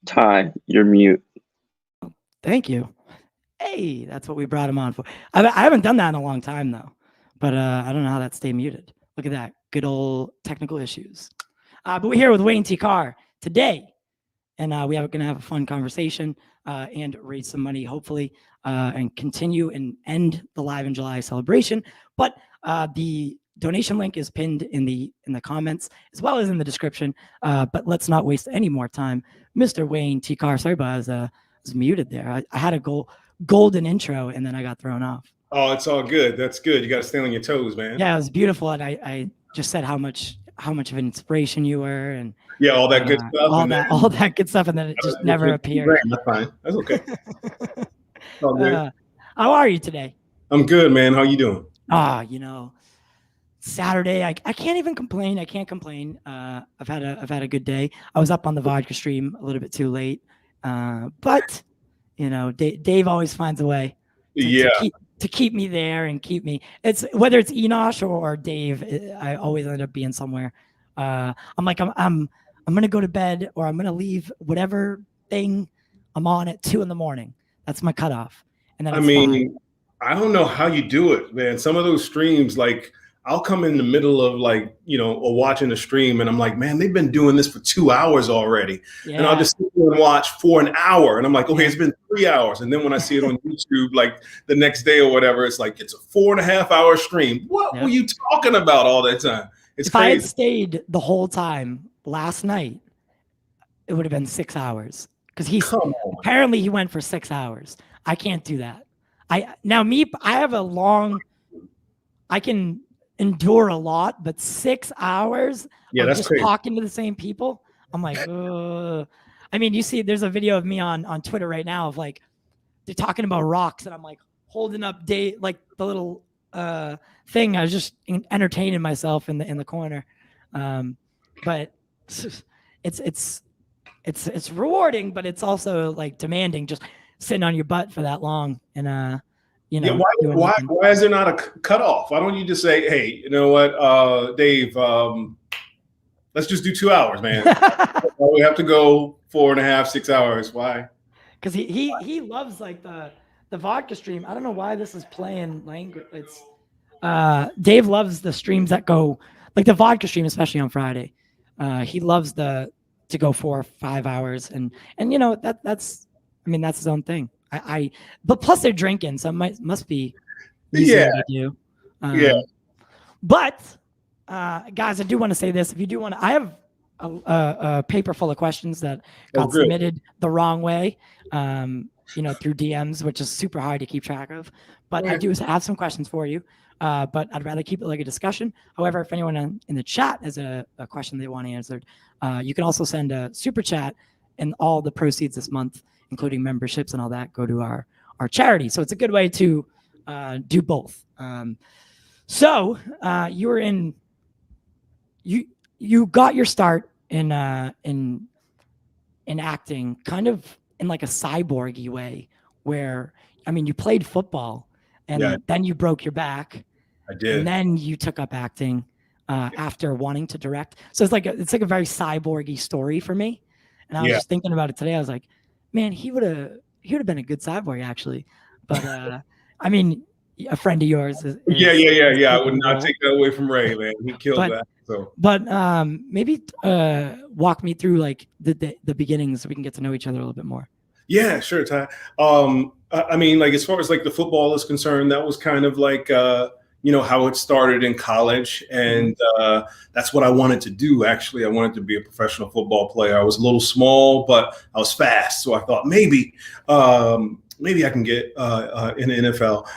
Ty, you're mute. Thank you. Hey, that's what we brought him on for. I haven't done that in a long time though, but I don't know how that stayed muted. Look at that, good old technical issues. But we're here with Wayne T.CARR today, and we're gonna have a fun conversation and raise some money, hopefully, and continue and end the Live in July celebration. But the donation link is pinned in the comments as well as in the description. But let's not waste any more time. Mr. Wayne T.CARR, sorry, but I was muted there. I had a golden intro and then I got thrown off. Oh, it's all good. That's good. You got to stay on your toes, man. Yeah, it was beautiful, and I just said how much of an inspiration you were, and yeah, all that good stuff, all that good stuff, and then it just never appeared. That's fine. That's okay. All good. How are you today? I'm good, man. How you doing? Saturday. I can't even complain. I can't complain. I've had a good day. I was up on the vodka stream a little bit too late, but Dave always finds a way to keep me there and keep me. It's whether it's Enosh or Dave, I always end up being somewhere. I'm like I'm gonna go to bed, or I'm gonna leave whatever thing I'm on at 2 a.m. That's my cutoff. And then I don't know how you do it, man. Some of those streams, like, I'll come in the middle of or watching a stream, and I'm like, man, they've been doing this for 2 hours already. Yeah. And I'll just sit there and watch for an hour. And I'm like, okay, it's been 3 hours. And then when I see it on YouTube, like the next day or whatever, it's like, it's a 4.5 hour stream. What were you talking about all that time? It's if crazy. I had stayed the whole time last night, it would have been 6 hours. Because apparently he went for 6 hours. I can't do that. I can endure a lot, but 6 hours of that's just crazy. Talking to the same people, I'm like, ugh. I mean, you see, there's a video of me on Twitter right now of like they're talking about rocks, and I'm like holding up like the little thing. I was just entertaining myself in the corner, but it's rewarding, but it's also like demanding, just sitting on your butt for that long, and why is there not a cutoff? Why don't you just say, hey, you know what, Dave, let's just do 2 hours, man. We have to go 4.5, 6 hours. Why? Because he loves like the vodka stream. I don't know why this is playing language. It's Dave loves the streams that go like the vodka stream, especially on Friday. He loves to go 4 or 5 hours, and that's his own thing. But plus they're drinking, so it must be easier to do. But guys, I do want to say this. If you do want to, I have a paper full of questions that got submitted the wrong way, through DMs, which is super hard to keep track of. But I do have some questions for you. But I'd rather keep it like a discussion. However, if anyone in the chat has a question they want answered, you can also send a super chat, and all the proceeds this month, including memberships and all that, go to our charity. So it's a good way to do both. So you were you got your start in acting kind of in like a cyborgy way, where you played football and then you broke your back. I did. And then you took up acting after wanting to direct. So it's like a very cyborgy story for me. And I was just thinking about it today. I was like, man, he would have been a good cyborg actually. But a friend of yours is I would not take that away from Ray, man. He killed that. So, but maybe walk me through like the beginnings so we can get to know each other a little bit more. Yeah, sure, Ty. Like as far as like the football is concerned, that was kind of like how it started in college, and that's what I wanted to do. Actually, I wanted to be a professional football player. I was a little small, but I was fast, so I thought maybe I can get in the NFL.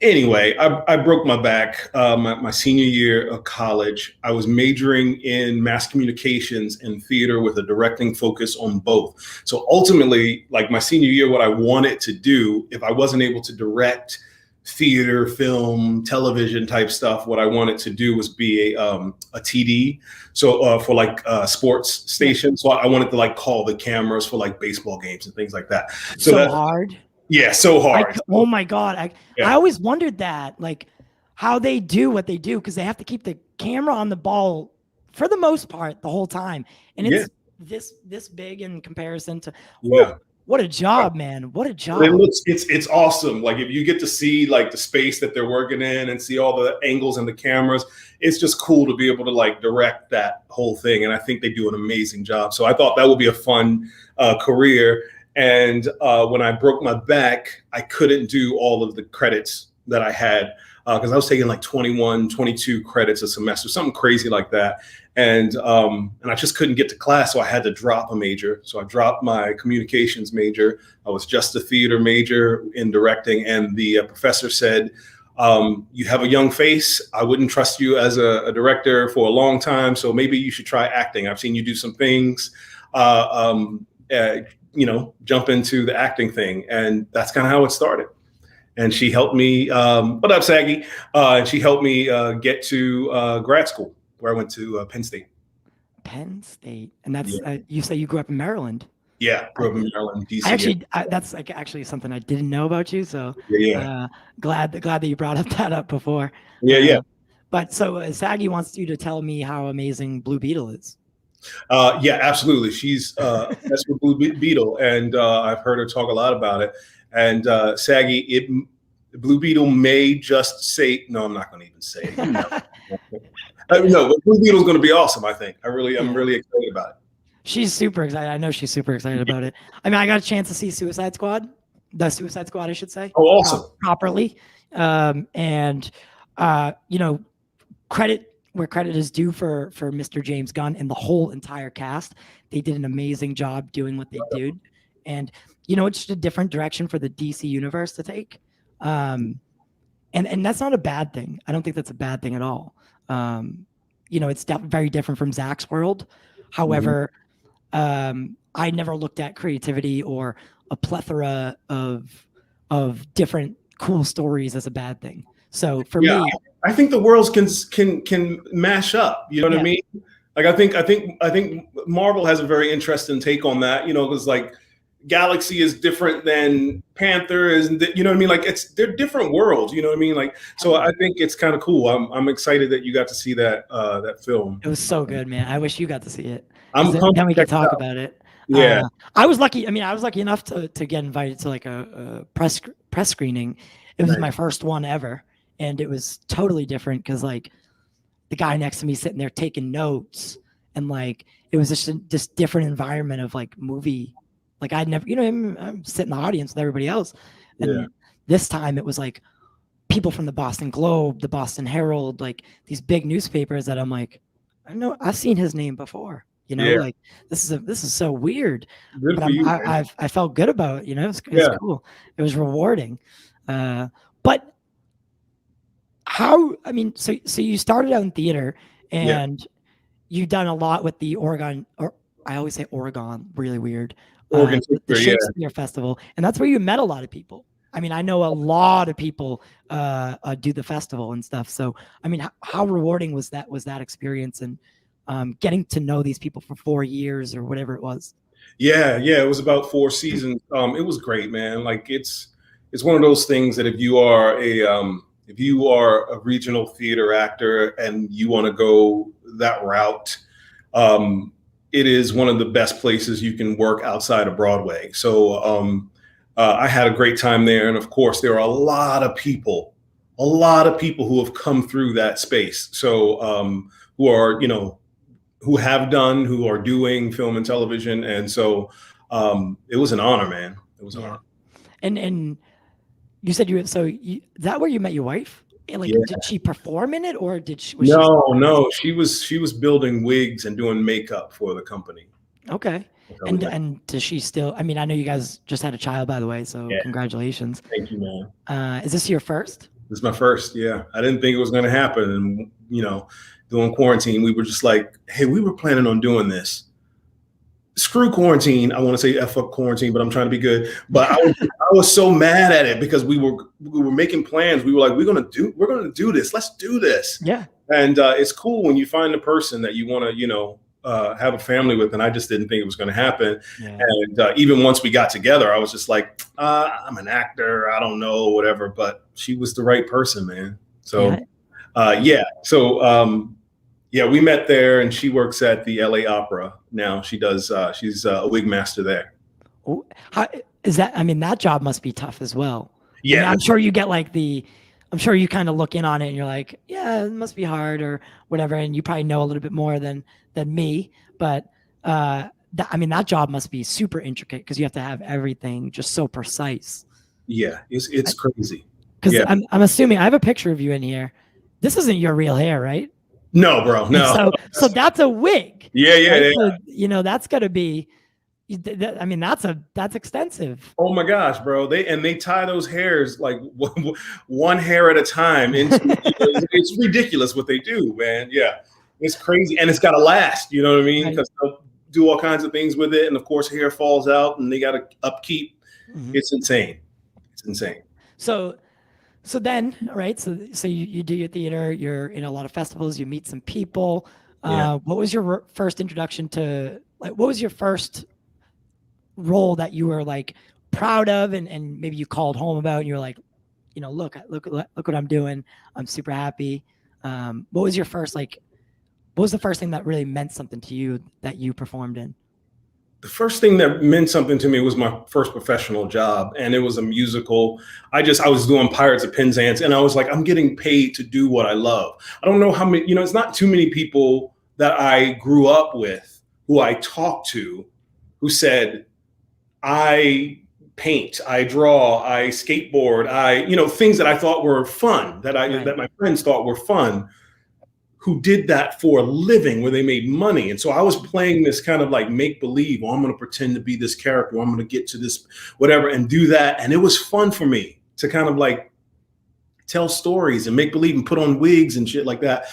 Anyway, I broke my back my senior year of college. I was majoring in mass communications and theater with a directing focus on both. So ultimately, like my senior year, what I wanted to do, if I wasn't able to direct theater, film, television type stuff, what I wanted to do was be a TD. So for like sports stations. So I wanted to like call the cameras for like baseball games and things like that. So hard. Yeah, so hard. Oh my God. I always wondered that, like how they do what they do, because they have to keep the camera on the ball for the most part the whole time. And this big in comparison to. Yeah. What a job, man! What a job! It's awesome. Like if you get to see like the space that they're working in and see all the angles and the cameras, it's just cool to be able to like direct that whole thing. And I think they do an amazing job. So I thought that would be a fun career. And when I broke my back, I couldn't do all of the credits that I had because I was taking like 21, 22 credits a semester, something crazy like that. And I just couldn't get to class, so I had to drop a major. So I dropped my communications major. I was just a theater major in directing, and the professor said, "You have a young face. I wouldn't trust you as a director for a long time, so maybe you should try acting. I've seen you do some things. Jump into the acting thing," and that's kind of how it started. And she helped me. What up, Saggy? She helped me get to grad school, where I went to Penn State. Penn State, and that's you say you grew up in Maryland. Yeah, grew up in Maryland, DCEU. Actually, that's like actually something I didn't know about you. So glad that you brought that up before. Yeah. But so Saggy wants you to tell me how amazing Blue Beetle is. Yeah, absolutely. She's that's with Blue Beetle, and I've heard her talk a lot about it. And Saggy, Blue Beetle may just say, no, I'm not going to even say it. No, but Blue Beetle's going to be awesome. I think. I'm really excited about it. She's super excited. I know she's super excited about it. I mean, I got a chance to see Suicide Squad, I should say. Oh, awesome. Properly. Credit where credit is due for Mr. James Gunn and the whole entire cast. They did an amazing job doing what they did. And, it's just a different direction for the DC universe to take. And that's not a bad thing. I don't think that's a bad thing at all. It's very different from Zack's world. However, I never looked at creativity or a plethora of different cool stories as a bad thing. So for me, I think the worlds can mash up. You know what I mean? Like I think Marvel has a very interesting take on that. Because like Galaxy is different than Panther is, you know what I mean? Like they're different worlds, you know what I mean? Like, so I think it's kind of cool. I'm excited that you got to see that film. It was so good, man. I wish you got to see it. Then we could talk about it. Yeah. I was lucky enough to get invited to like a press screening. It was my first one ever. And it was totally different because like the guy next to me sitting there taking notes, and like it was just this different environment of like movie. Like I'd never, I'm sitting in the audience with everybody else. And this time it was like people from the Boston Globe, the Boston Herald, like these big newspapers that I'm like, I know I've seen his name before, like this is so weird. Good but for you, I felt good about it, it was cool. It was rewarding. But so you started out in theater and you've done a lot with the Oregon, or I always say Oregon, really weird. Oregon the Shakespeare Festival, and that's where you met a lot of people. I mean, I know a lot of people do the festival and stuff. So, I mean, how rewarding was that experience, and getting to know these people for 4 years or whatever it was? Yeah, it was about 4 seasons. It was great, man. Like it's one of those things that if you are a regional theater actor and you want to go that route, it is one of the best places you can work outside of Broadway. So I had a great time there. And of course, there are a lot of people who have come through that space. So who are, who are doing film and television. And so it was an honor, man. It was an honor. And you said is that where you met your wife? Like, did she perform in it, or did she? No. She was building wigs and doing makeup for the company. Okay. And does she still? I mean, I know you guys just had a child, by the way. So congratulations. Thank you, man. Is this your first? This is my first. Yeah, I didn't think it was going to happen. And during quarantine, we were just like, hey, we were planning on doing this. Screw quarantine. I want to say F up quarantine, but I'm trying to be good. But I was so mad at it because we were making plans. We were like, we're gonna do this. Let's do this. Yeah. And it's cool when you find a person that you want to, have a family with. And I just didn't think it was going to happen. Yeah. And even once we got together, I was just like, I'm an actor. I don't know, whatever. But she was the right person, man. So, So Yeah, we met there, and she works at the LA Opera now. She does. She's a wig master there. Oh, how is that? I mean, that job must be tough as well. I mean, Yeah, I'm sure you get like I'm sure you kind of look in on it and you're like, yeah, it must be hard or whatever. And you probably know a little bit more than me. But I mean, that job must be super intricate because you have to have everything just so precise. yeah, it's crazy. Because Yeah, I'm assuming I have a picture of you in here. This isn't your real hair, right? no, bro, no. So that's a wig. Yeah, yeah, Right? yeah. So, you know, that's got to be. I mean, that's extensive. Oh my gosh, bro! They tie those hairs like one hair at a time. It's ridiculous what they do, man. Yeah, it's crazy, and it's got to last. You know what I mean? Because they'll do all kinds of things with it, and of course, hair falls out, and they got to upkeep. Mm-hmm. It's insane. It's insane. So then, right? So you do your theater. You're in a lot of festivals. You meet some people. Yeah. What was your first introduction to? Like, what was your first role that you were like proud of and maybe you called home about and you're like, you know, look what I'm doing. I'm super happy. What was your first, like, what was the first thing that really meant something to you that you performed in? The first thing that meant something to me was my first professional job, and it was a musical. I was doing Pirates of Penzance, and I was like, I'm getting paid to do what I love. I don't know how many, you know, it's not too many people that I grew up with who I talked to who said, I paint, I draw, I skateboard, you know, things that I thought were fun, that my friends thought were fun, who did that for a living, where they made money. And so I was playing this kind of like make believe, I'm going to pretend to be this character, I'm going to get to this whatever and do that. And it was fun for me to kind of like tell stories and make believe and put on wigs and shit like that.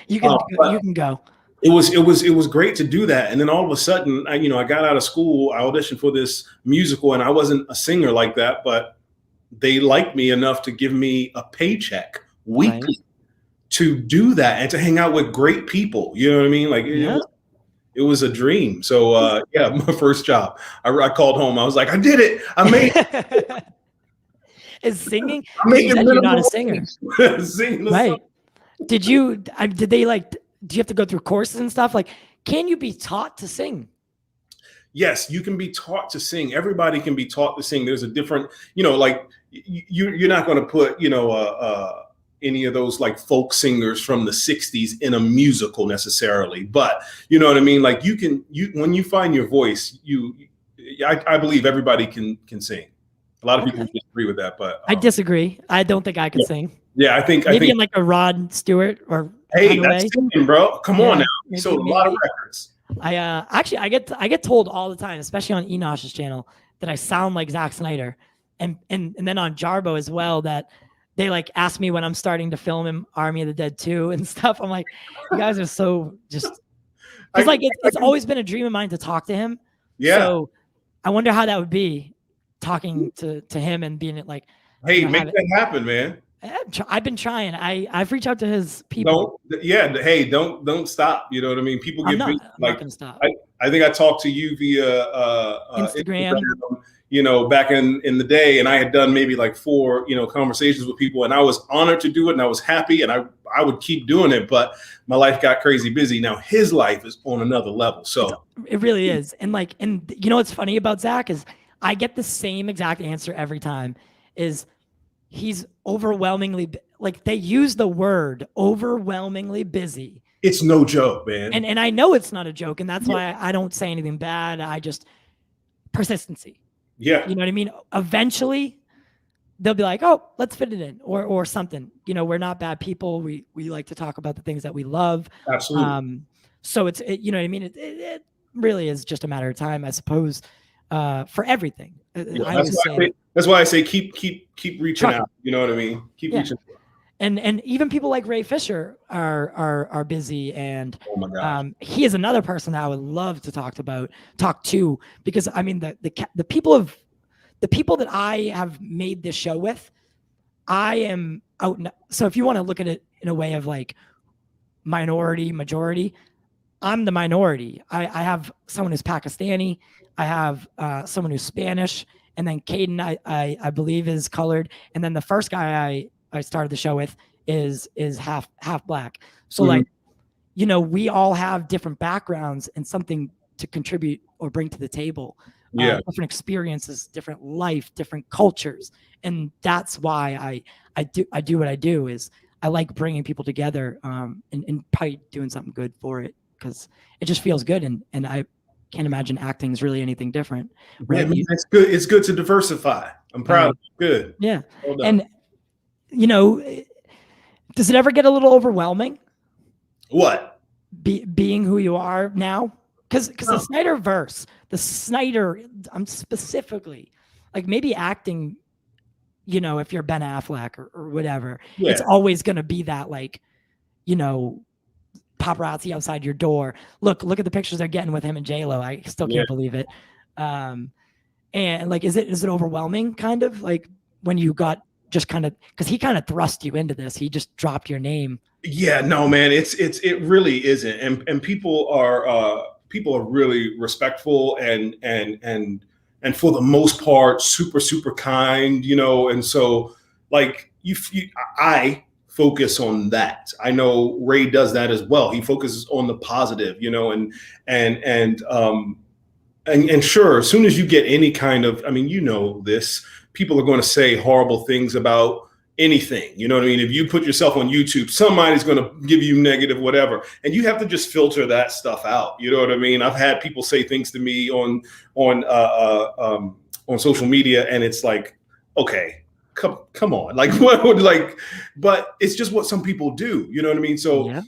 You can go. It was great to do that. And then all of a sudden, I got out of school, I auditioned for this musical, and I wasn't a singer like that, but they liked me enough to give me a paycheck weekly to do that and to hang out with great people. You know what I mean? Like it was a dream. So yeah, my first job, I called home. I was like, I did it. I made it. Is singing? You're not a singer. Right. Did they like, do you have to go through courses and stuff? Like, can you be taught to sing? Yes, you can be taught to sing. Everybody can be taught to sing. There's a different, like you're not going to put, any of those like folk singers from the 60s in a musical necessarily, but you know what I mean? Like when you find your voice, I believe everybody can sing. A lot of people disagree with that, but I disagree. I don't think I could sing. Yeah, I think in like a Rod Stewart or hey, that's singing, bro. Come on now. You sold a lot of records. I get told all the time, especially on Enosh's channel, that I sound like Zack Snyder, and then on Jarbo as well, that they like ask me when I'm starting to film in Army of the Dead 2 and stuff. I'm like, you guys are so just because like it's always been a dream of mine to talk to him. Yeah. So I wonder how that would be talking to him and being like, hey, make that happen, man. I've been trying. I've reached out to his people. Don't stop. You know what I mean? People get I'm not gonna stop. I think I talked to you via Instagram. Back in the day, and I had done maybe like 4 conversations with people, and I was honored to do it, and I was happy, and I would keep doing it, but my life got crazy busy. Now his life is on another level. So it really is. And you know what's funny about Zach is I get the same exact answer every time. Is he's overwhelmingly, like, they use the word overwhelmingly busy. It's no joke, man. And I know it's not a joke, and that's why I don't say anything bad. I just persistency. Yeah. You know what I mean? Eventually they'll be like, oh, let's fit it in or something. We're not bad people. We like to talk about the things that we love. Absolutely. So you know what I mean? It really is just a matter of time, I suppose, for everything. Yeah, that's why I say keep reaching out. You know what I mean? Keep reaching out. And even people like Ray Fisher are busy, and oh my gosh. He is another person that I would love to talk to, because I mean the people that I have made this show with, I am out. So if you want to look at it in a way of like minority, majority, I'm the minority. I have someone who's Pakistani. I have someone who's Spanish, and then Caiden, I believe, is colored, and then the first guy I started the show with is half black. So like you know, we all have different backgrounds and something to contribute or bring to the table. Different experiences, different life, different cultures. And that's why I do what I do is I like bringing people together and probably doing something good for it, because it just feels good. And I can't imagine acting is really anything different. Right? Yeah, it's good. It's good to diversify. I'm proud of you. Good. Yeah. Well and, you know, does it ever get a little overwhelming? What? Being who you are now? Because the Snyderverse, the Snyder, I'm specifically, like maybe acting, you know, if you're Ben Affleck or whatever, it's always going to be that, like, you know, paparazzi outside your door. Look at the pictures they're getting with him and J-Lo. I still can't believe it. And like, is it overwhelming, kind of, like, when you got just kind of, because he kind of thrust you into this, he just dropped your name. Yeah, no, man, it really isn't. And people are really respectful and for the most part super kind, you know. And so, like, I focus on that. I know Ray does that as well. He focuses on the positive, you know, and sure, as soon as you get any kind of, I mean, you know, this, people are going to say horrible things about anything, you know what I mean? If you put yourself on YouTube, somebody's going to give you negative whatever, and you have to just filter that stuff out. You know what I mean? I've had people say things to me on social media, and it's like, okay, come on, like, what would, like, but it's just what some people do. You know what I mean? So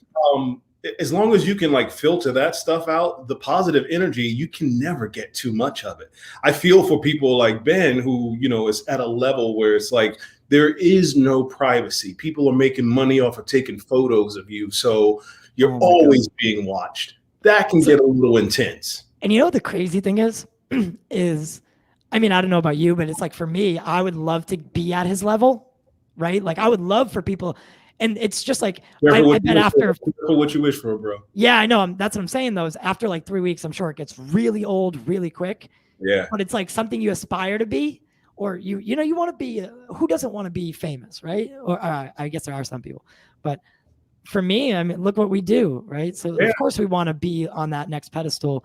as long as you can, like, filter that stuff out, the positive energy, you can never get too much of it. I feel for people like Ben, who, you know, is at a level where it's like, there is no privacy. People are making money off of taking photos of you. So you're always being watched. That can get a little intense. And you know what the crazy thing is, I mean, I don't know about you, but it's like, for me, I would love to be at his level, right? Like, I would love for people, and it's just like, I bet after what you wish for, bro. Yeah, I know. That's what I'm saying, though, is after like 3 weeks, I'm sure it gets really old really quick. Yeah. But it's like something you aspire to be, or you know, you want to be, who doesn't want to be famous, right? Or I guess there are some people, but for me, I mean, look what we do, right? So of course we want to be on that next pedestal.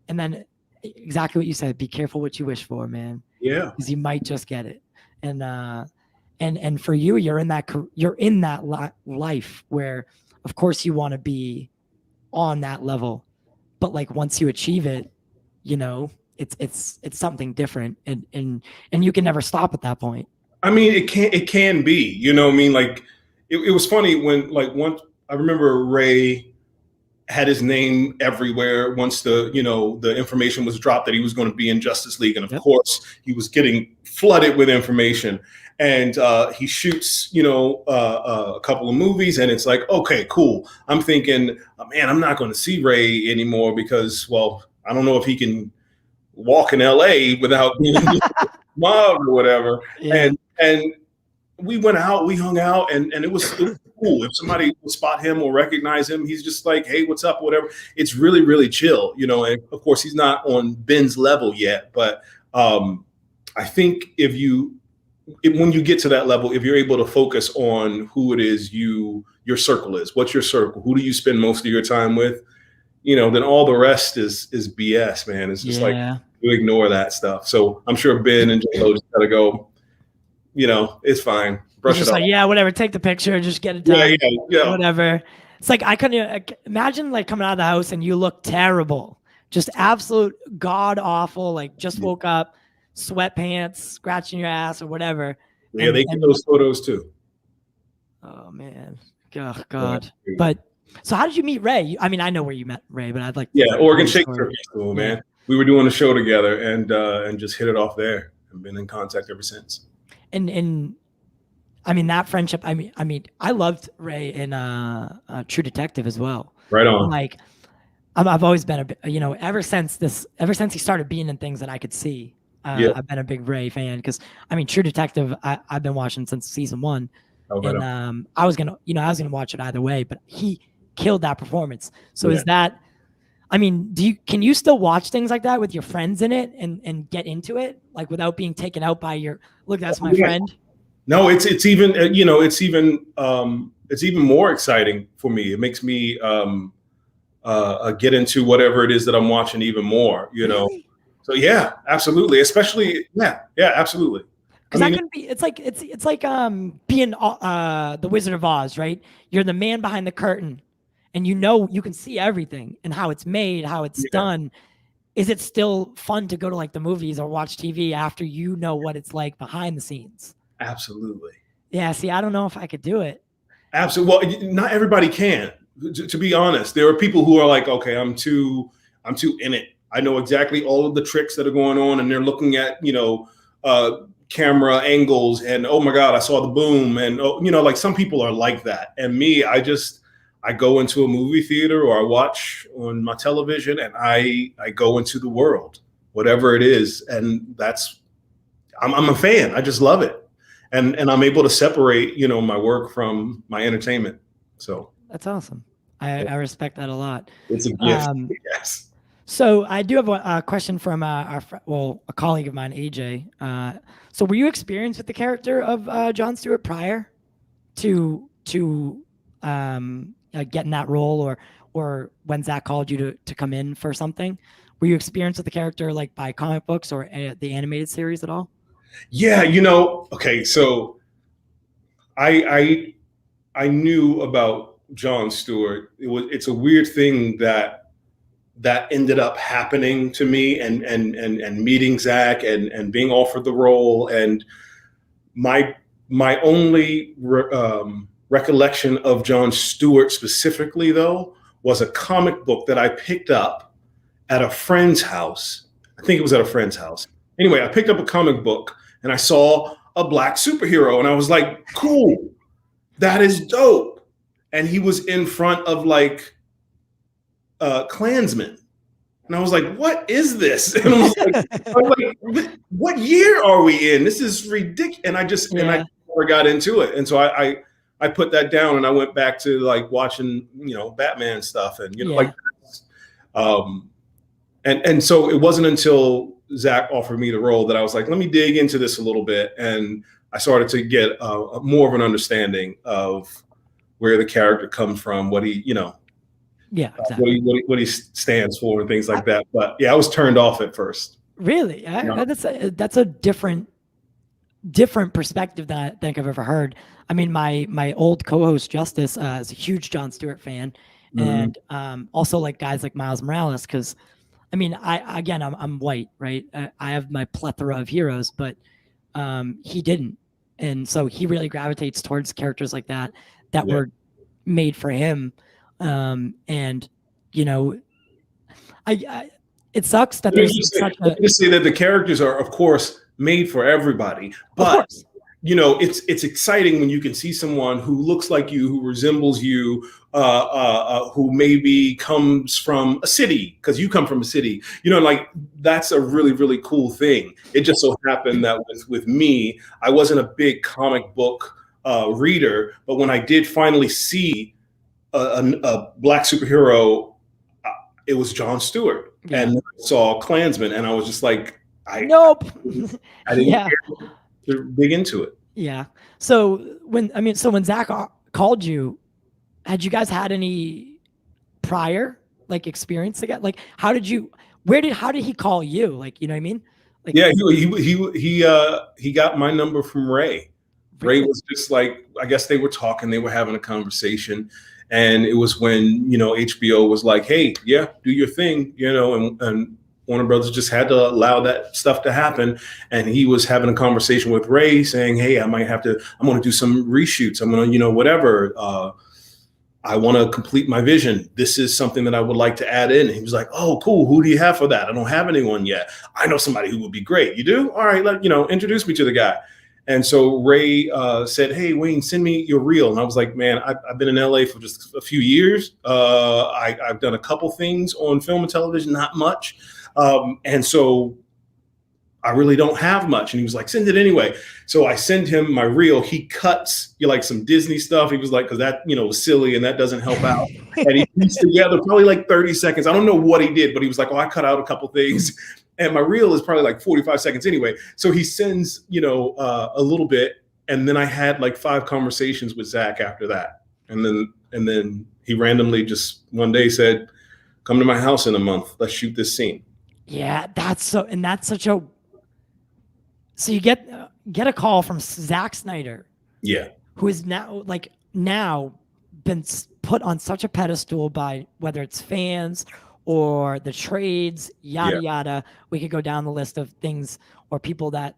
And then exactly what you said, be careful what you wish for, man. Yeah. Because you might just get it. And for you, you're in that life where, of course, you want to be on that level, but like, once you achieve it, you know, it's something different, and you can never stop at that point. I mean, it can be, you know what I mean? Like, it was funny when, like, once I remember Ray had his name everywhere once the information was dropped that he was going to be in Justice League. And of course he was getting flooded with information, and he shoots, a couple of movies, and it's like, okay, cool. I'm thinking, man, I'm not going to see Ray anymore because, well, I don't know if he can walk in LA without being mobbed or whatever. Yeah. And we went out, we hung out, and it was cool. If somebody would spot him or recognize him, he's just like, hey, what's up, whatever. It's really, really chill, you know. And of course, he's not on Ben's level yet, but I think when you get to that level, if you're able to focus on who it is your circle is, what's your circle, who do you spend most of your time with, then all the rest is BS, man. It's just like, you ignore that stuff. So I'm sure Ben and J-Lo just gotta go, it's fine. Brush it off. Like, yeah, whatever. Take the picture, just get it done. Yeah. Whatever. It's like, I couldn't imagine, like, coming out of the house and you look terrible, just absolute god awful. Like, just woke up, sweatpants, scratching your ass or whatever. Yeah, they get those photos too. Oh man, oh god. But so, how did you meet Ray? I mean, I know where you met Ray, but I'd like. Yeah, Oregon Shakespeare Festival, man. We were doing a show together, and just hit it off there, and been in contact ever since. And I mean, that friendship. I mean, I loved Ray in True Detective as well. Right on. Like, I've always been ever since he started being in things that I could see. I've been a big Ray fan, because I mean, True Detective, I've been watching since season 1, and I was gonna watch it either way, but he killed that performance. So is that? I mean, can you still watch things like that with your friends in it and get into it, like, without being taken out by your look? That's my friend. No, it's even it's even more exciting for me. It makes me get into whatever it is that I'm watching even more, you know. Really? So yeah, absolutely. Especially, yeah, absolutely. Because that could be, it's like being the Wizard of Oz, right? You're the man behind the curtain, and you can see everything and how it's made, how it's done. Is it still fun to go to like the movies or watch TV after you know what it's like behind the scenes? Absolutely. Yeah. See, I don't know if I could do it. Absolutely. Well, not everybody can. To be honest, there are people who are like, okay, I'm too in it. I know exactly all of the tricks that are going on, and they're looking at, you know, camera angles, and oh my God, I saw the boom, and oh, you know, like some people are like that. And me, I go into a movie theater or I watch on my television, and I go into the world, whatever it is, and I'm a fan. I just love it, and I'm able to separate, you know, my work from my entertainment. So that's awesome. I respect that a lot. It's a gift. Yes. So I do have a question from a colleague of mine, AJ. So were you experienced with the character of Jon Stewart prior to getting that role, or when Zack called you to come in for something? Were you experienced with the character like by comic books or the animated series at all? Yeah, you know, okay, so I knew about Jon Stewart. It's a weird thing that ended up happening to me, and meeting Zack and being offered the role. And my only recollection of Jon Stewart specifically, though, was a comic book that I picked up at a friend's house. I think it was at a friend's house. Anyway, I picked up a comic book and I saw a black superhero, and I was like, cool, that is dope. And he was in front of like Klansmen. And I was like, what is this? And I was like, what year are we in? This is ridiculous. And I never got into it. And so I put that down, and I went back to like watching, you know, Batman stuff, and, you know, like, and so it wasn't until Zack offered me the role that I was like, let me dig into this a little bit. And I started to get more of an understanding of where the character comes from, what he, you know, exactly. What he stands for and things like that. But yeah, I was turned off at first. Really? That's a different perspective than I think I've ever heard. I mean, my old co-host Justice is a huge Jon Stewart fan, and also like guys like Miles Morales, because I mean, I'm white, right? I have my plethora of heroes, but he didn't, and so he really gravitates towards characters like that were made for him. And you know, it sucks that there's to say that the characters are, of course, made for everybody, but you know, it's exciting when you can see someone who looks like you, who resembles you, who maybe comes from a city, because you come from a city, you know, like that's a really, really cool thing. It just so happened that with me, I wasn't a big comic book reader, but when I did finally see a black superhero, it was Jon Stewart, and I saw Klansman, and I was just like, I didn't care to dig into it. Yeah. So when Zack called you, had you guys had any prior like experience together? Like, how did he call you? Like, you know what I mean? Like, yeah, he got my number from Ray. Ray was just like, I guess they were talking, they were having a conversation. And it was when, you know, HBO was like, hey, yeah, do your thing, you know, and Warner Brothers just had to allow that stuff to happen. And he was having a conversation with Ray saying, hey, I'm going to do some reshoots. I'm going to, you know, whatever. I want to complete my vision. This is something that I would like to add in. And he was like, oh, cool. Who do you have for that? I don't have anyone yet. I know somebody who would be great. You do? All right. Introduce me to the guy. And so Ray said, hey, Wayne, send me your reel. And I was like, man, I've been in LA for just a few years. I've done a couple things on film and television, not much. And so I really don't have much. And he was like, send it anyway. So I send him my reel. He cuts like some Disney stuff. He was like, because that, you know, was silly and that doesn't help out. And he pieced together probably like 30 seconds. I don't know what he did, but he was like, oh, I cut out a couple things. And my reel is probably like 45 seconds anyway. So he sends, you know, a little bit. And then I had like 5 conversations with Zack after that. And then he randomly just one day said, come to my house in a month. Let's shoot this scene. Yeah, that's such a. So you get a call from Zack Snyder. Yeah. Who is now been put on such a pedestal by whether it's fans or the trades, yada yada. We could go down the list of things or people that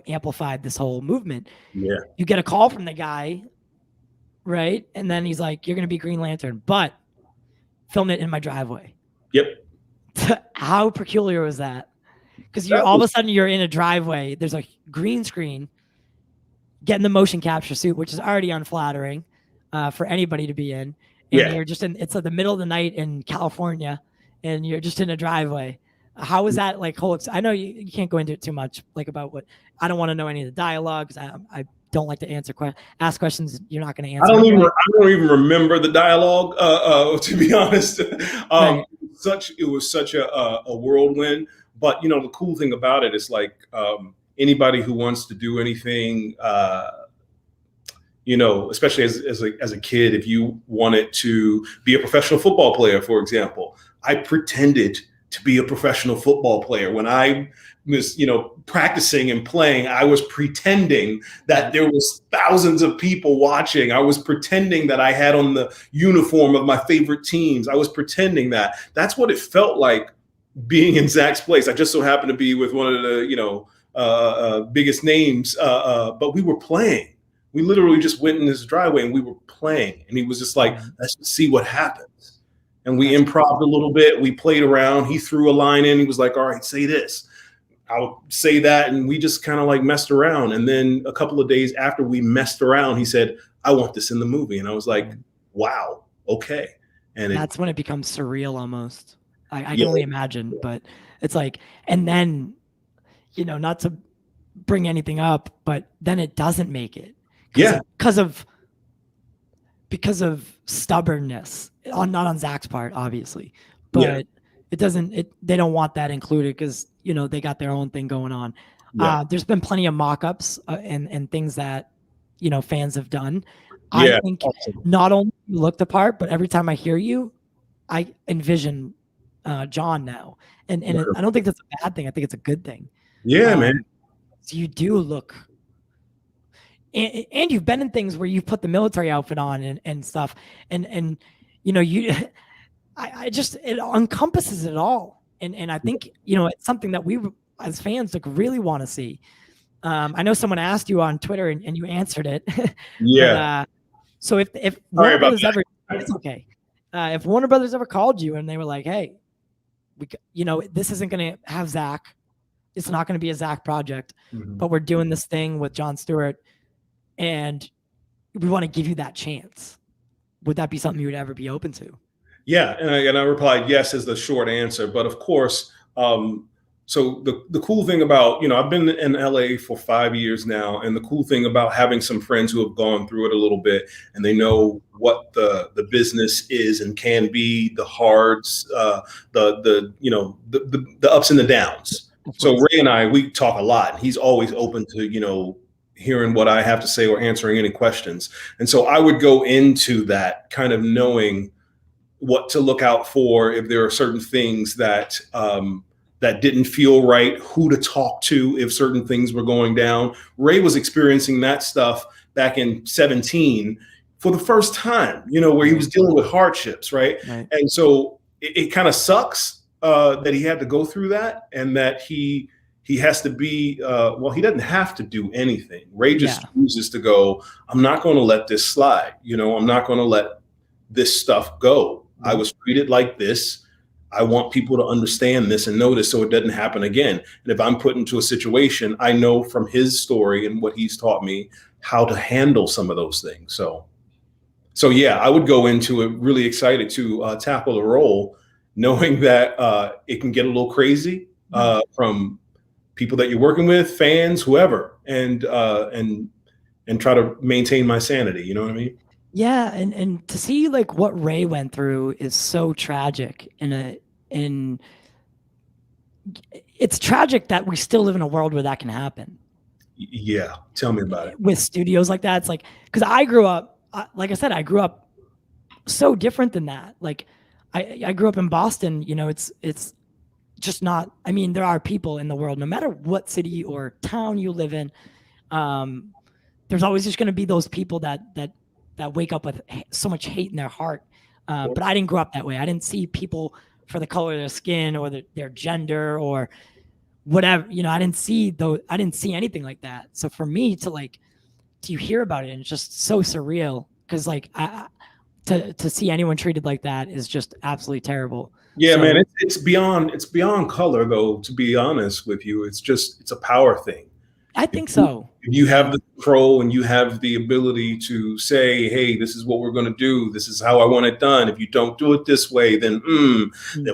amplified this whole movement. Yeah. You get a call from the guy, right? And then he's like, "You're gonna be Green Lantern, but film it in my driveway." Yep. How peculiar was that? Because all of a sudden you're in a driveway. There's a green screen. Getting the motion capture suit, which is already unflattering for anybody to be in. And you're just it's like the middle of the night in California and you're just in a driveway. How is that like whole? I know you can't go into it too much, like about what, I don't want to know any of the dialogue because I don't like to ask questions you're not going to answer. I don't even remember the dialogue, to be honest. Right. It was such a whirlwind. But, the cool thing about it is like, anybody who wants to do anything, especially as a kid, if you wanted to be a professional football player, for example, I pretended to be a professional football player. When I was, practicing and playing, I was pretending that there was thousands of people watching. I was pretending that I had on the uniform of my favorite teams. I was pretending that. That's what it felt like being in Zack's place. I just so happened to be with one of the, biggest names, but we were playing. We literally just went in his driveway and we were playing. And he was just like, let's see what happens. And we improv a little bit. We played around. He threw a line in. He was like, all right, say this. I'll say that. And we just kind of like messed around. And then a couple of days after we messed around, he said, I want this in the movie. And I was like, wow, okay. And that's when it becomes surreal almost. I can only imagine, but it's like, and then, not to bring anything up, but then it doesn't make it. Because of stubbornness, not on Zack's part, obviously, but it doesn't. They don't want that included because they got their own thing going on. Yeah. There's been plenty of mock-ups and things that fans have done. I think not only you look the part, but every time I hear you, I envision John now, and I don't think that's a bad thing. I think it's a good thing. Yeah, man. So you do look, and you've been in things where you've put the military outfit on and stuff, and it encompasses it all, and I think it's something that we as fans really want to see. I know someone asked you on Twitter and you answered it. Yeah. But, so if Warner Brothers ever, it's okay. If Warner Brothers ever called you and they were like, hey, this isn't going to have Zack. It's not going to be a Zack project, but we're doing this thing with Jon Stewart and we want to give you that chance. Would that be something you would ever be open to? Yeah. And I replied, yes, is the short answer. But of course, so the cool thing about, I've been in LA for 5 years now. And the cool thing about having some friends who have gone through it a little bit and they know what the business is and can be, the hards, the ups and the downs. So Ray and I, we talk a lot and he's always open to, hearing what I have to say or answering any questions. And so I would go into that kind of knowing what to look out for if there are certain things that that didn't feel right, who to talk to if certain things were going down. Ray was experiencing that stuff back in 2017 for the first time, where he was dealing with hardships, right? And so it kind of sucks that he had to go through that and that he has to be, he doesn't have to do anything. Ray just chooses to go, I'm not going to let this slide. I'm not going to let this stuff go. I was treated like this. I want people to understand this and know this so it doesn't happen again. And if I'm put into a situation, I know from his story and what he's taught me how to handle some of those things. So yeah, I would go into it really excited to tackle the role, knowing that it can get a little crazy from people that you're working with, fans, whoever, and try to maintain my sanity. You know what I mean? Yeah, and to see like what Ray went through is so tragic. It's tragic that we still live in a world where that can happen. Yeah, tell me about it. With studios like that, it's like because I grew up, like I said, I grew up so different than that. Like I grew up in Boston, you know, it's just not, I mean, there are people in the world, no matter what city or town you live in, there's always just going to be those people that wake up with so much hate in their heart. But I didn't grow up that way. I didn't see people for the color of their skin or their gender or whatever, you know, I didn't see anything like that. So for me to hear about it, and it's just so surreal, because like to see anyone treated like that is just absolutely terrible. Yeah, So, man, it's beyond color though, to be honest with you. It's a power thing. I think so. If you have the control and you have the ability to say, hey, this is what we're going to do. This is how I want it done. If you don't do it this way, then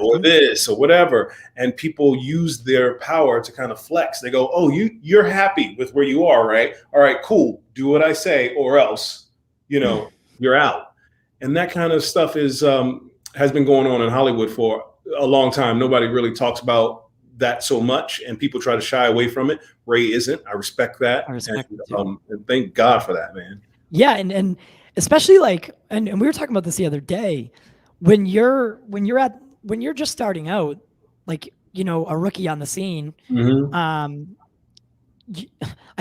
or this or whatever. And people use their power to kind of flex. They go, oh, you're happy with where you are, right? All right, cool. Do what I say or else, you know, you're out. And that kind of stuff has been going on in Hollywood for a long time. Nobody really talks about that so much, and people try to shy away from it. Ray isn't. I respect that. And thank God for that, man. Yeah, and especially like, and we were talking about this the other day, when you're just starting out, like, you know, a rookie on the scene, I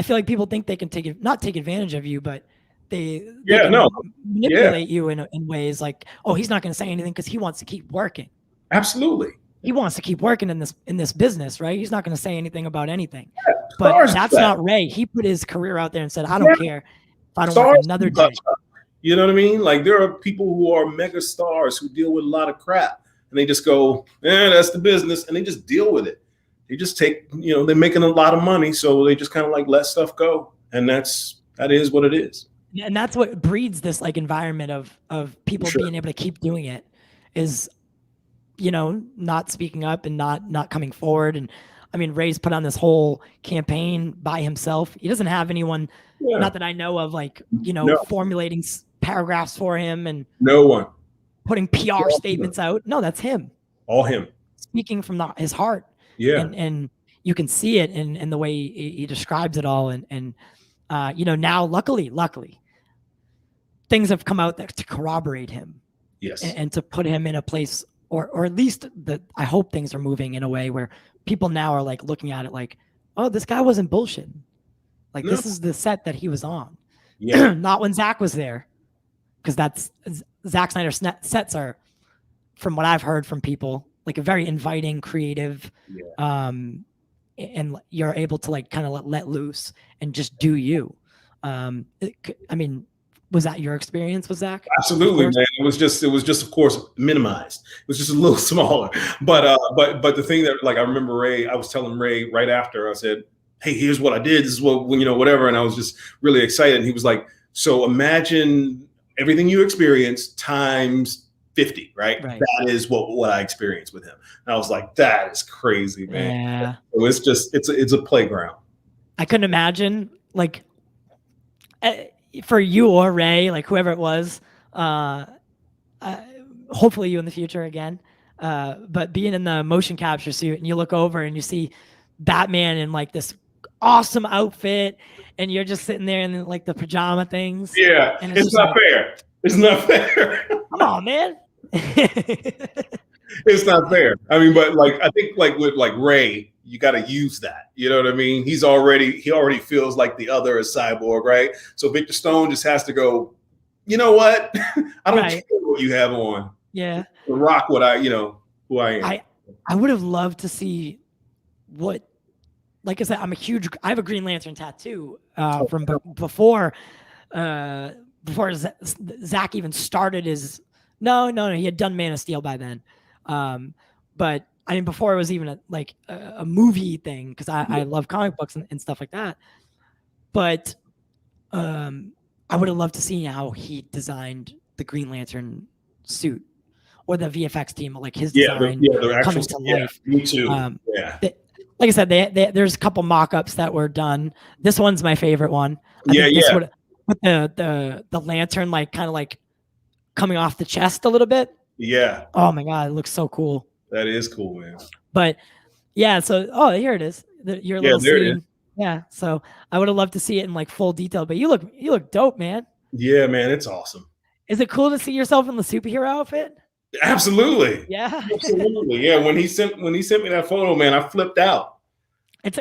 feel like people think they can not take advantage of you, but they manipulate you in ways like, oh, he's not going to say anything because he wants to keep working. Absolutely. He wants to keep working in this business, right? He's not going to say anything about anything. But that's not Ray. He put his career out there and said, I don't care if I don't work another day. You know what I mean? Like, there are people who are mega stars who deal with a lot of crap, and they just go, that's the business, and they just deal with it. They just take, you know, they're making a lot of money, so they just kind of like let stuff go, and that is what it is. And that's what breeds this like environment of people being able to keep doing it, is, you know, not speaking up and not coming forward. And I mean, Ray's put on this whole campaign by himself. He doesn't have anyone, not that I know of, like, you know, formulating paragraphs for him and no one putting PR statements out. No, that's him. All him speaking from his heart. Yeah. And you can see it in the way he describes it all. And you know, now luckily things have come out to corroborate him. Yes. And to put him in a place, or at least I hope things are moving in a way where people now are like looking at it like, oh, this guy wasn't bullshitting. Like, this is the set that he was on. Yeah. Not when Zack was there. Because that's Zack Snyder's sets are, from what I've heard from people, like a very inviting, creative, and you're able to like kind of let loose and just do you. I mean, was that your experience with Zack? Absolutely, man. It was just of course minimized. It was just a little smaller. But the thing that, like, I remember Ray, I was telling Ray right after, I said, hey, here's what I did. This is what, you know, whatever. And I was just really excited. And he was like, so imagine everything you experienced times 50, right? That is what I experienced with him. And I was like, that is crazy, man. Yeah. So it's just, it's a playground. I couldn't imagine, like, for you or Ray, like whoever it was, hopefully you in the future again, but being in the motion capture suit and you look over and you see Batman in like this awesome outfit and you're just sitting there in like the pajama things. Yeah, and it's not fair. It's not fair. Come on, man. It's not fair. I mean, but like, I think like with like Ray, you got to use that. You know what I mean? He already feels like the other is Cyborg, right? So Victor Stone just has to go, you know what? I don't care what you have on. Yeah. Rock what who I am. I would have loved to see what, like I said, I have a Green Lantern tattoo from before Zack even started his, no, he had done Man of Steel by then. But I mean, before it was even a movie thing, because I love comic books and stuff like that. But I would have loved to see how he designed the Green Lantern suit or the VFX team, like his design comes to life. Me too. Like I said, there's a couple mock-ups that were done. This one's my favorite one. With the lantern like kind of like coming off the chest a little bit. Yeah. Oh my God, it looks so cool. That is cool, man. But yeah, so here it is. Your little scene. Yeah. So I would have loved to see it in like full detail. But you look dope, man. Yeah, man, it's awesome. Is it cool to see yourself in the superhero outfit? Absolutely. Yeah. Absolutely. Yeah. When he sent me that photo, man, I flipped out. It's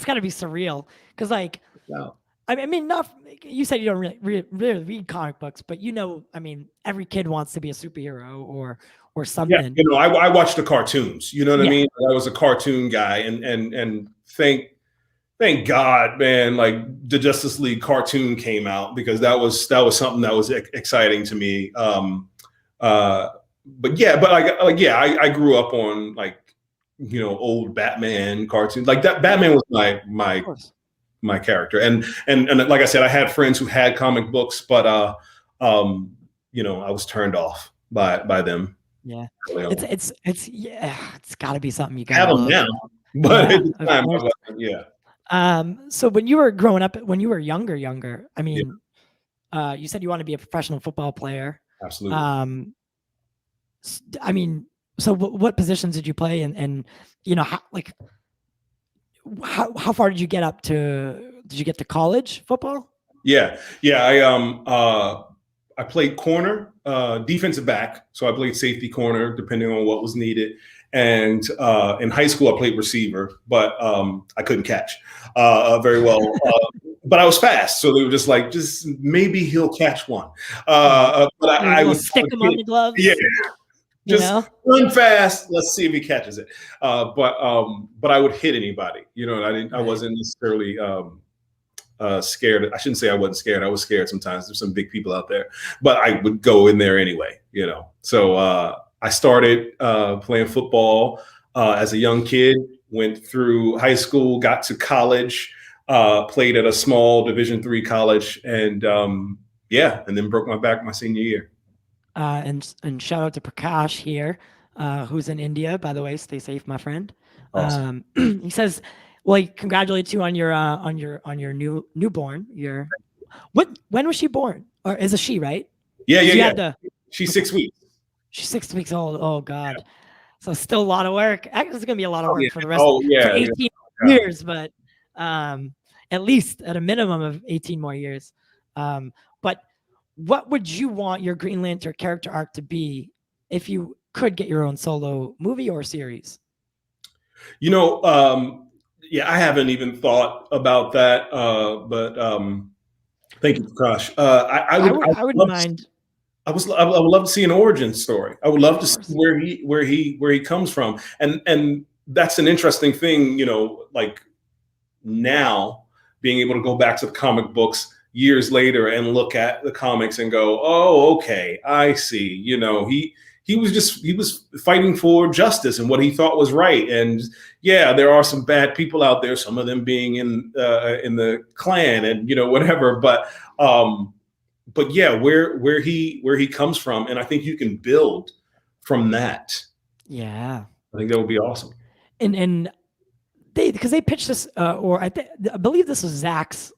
got to be surreal because like Wow. I mean, not you said you don't really read comic books, but I mean, every kid wants to be a superhero or Yeah, something. I watched the cartoons. You know what I Yeah. mean? I was a cartoon guy, and thank God, man, like the Justice League cartoon came out, because that was something that was exciting to me. But yeah, but I grew up on like old Batman cartoons. Like that Batman was Of course. my character, and like I said, I had friends who had comic books, but I was turned off by them. Yeah. early on. It's got to be something you I gotta have them love. now, but Yeah, at the of time, course. yeah. So when you were growing up, when you were younger, I Yeah. mean, you said you want to be a professional football player. Absolutely. I mean, so what positions did you play, and how far did you get up to? Did you get to college football? Yeah. I played corner, defensive back. So I played safety corner, depending on what was needed. And in high school, I played receiver, but I couldn't catch very well. But I was fast, so they were just maybe he'll catch one. But I would stick them on the gloves. Yeah, just run fast. Let's see if he catches it. But I would hit anybody. I wasn't necessarily scared. I shouldn't say I wasn't scared. I was scared sometimes. There's some big people out there, but I would go in there anyway. So I started playing football as a young kid. Went through high school, got to college, played at a small Division III college, and and then broke my back my senior year. And shout out to Prakash here, who's in India, by the way. Stay safe, my friend. Awesome. He says, well, he congratulates you on your newborn. When was she born? Or is it she, right? Yeah. She's 6 weeks. She's 6 weeks old. Oh God. Yeah. So still a lot of work. Actually, it's gonna be a lot of work for the rest for 18 years, but at least at a minimum of 18 more years. But what would you want your Green Lantern character arc to be if you could get your own solo movie or series? I haven't even thought about that. But thank you, Prakash. I would mind. I would love to see an origin story. I would love to see where he comes from, and that's an interesting thing. Like now being able to go back to the comic books years later and look at the comics and go, oh, okay, I see. He was fighting for justice and what he thought was right. And yeah, there are some bad people out there, some of them being in the Klan and whatever. But yeah, where he comes from, and I think you can build from that. Yeah, I think that would be awesome. And because they pitched this, or I believe this was Zack's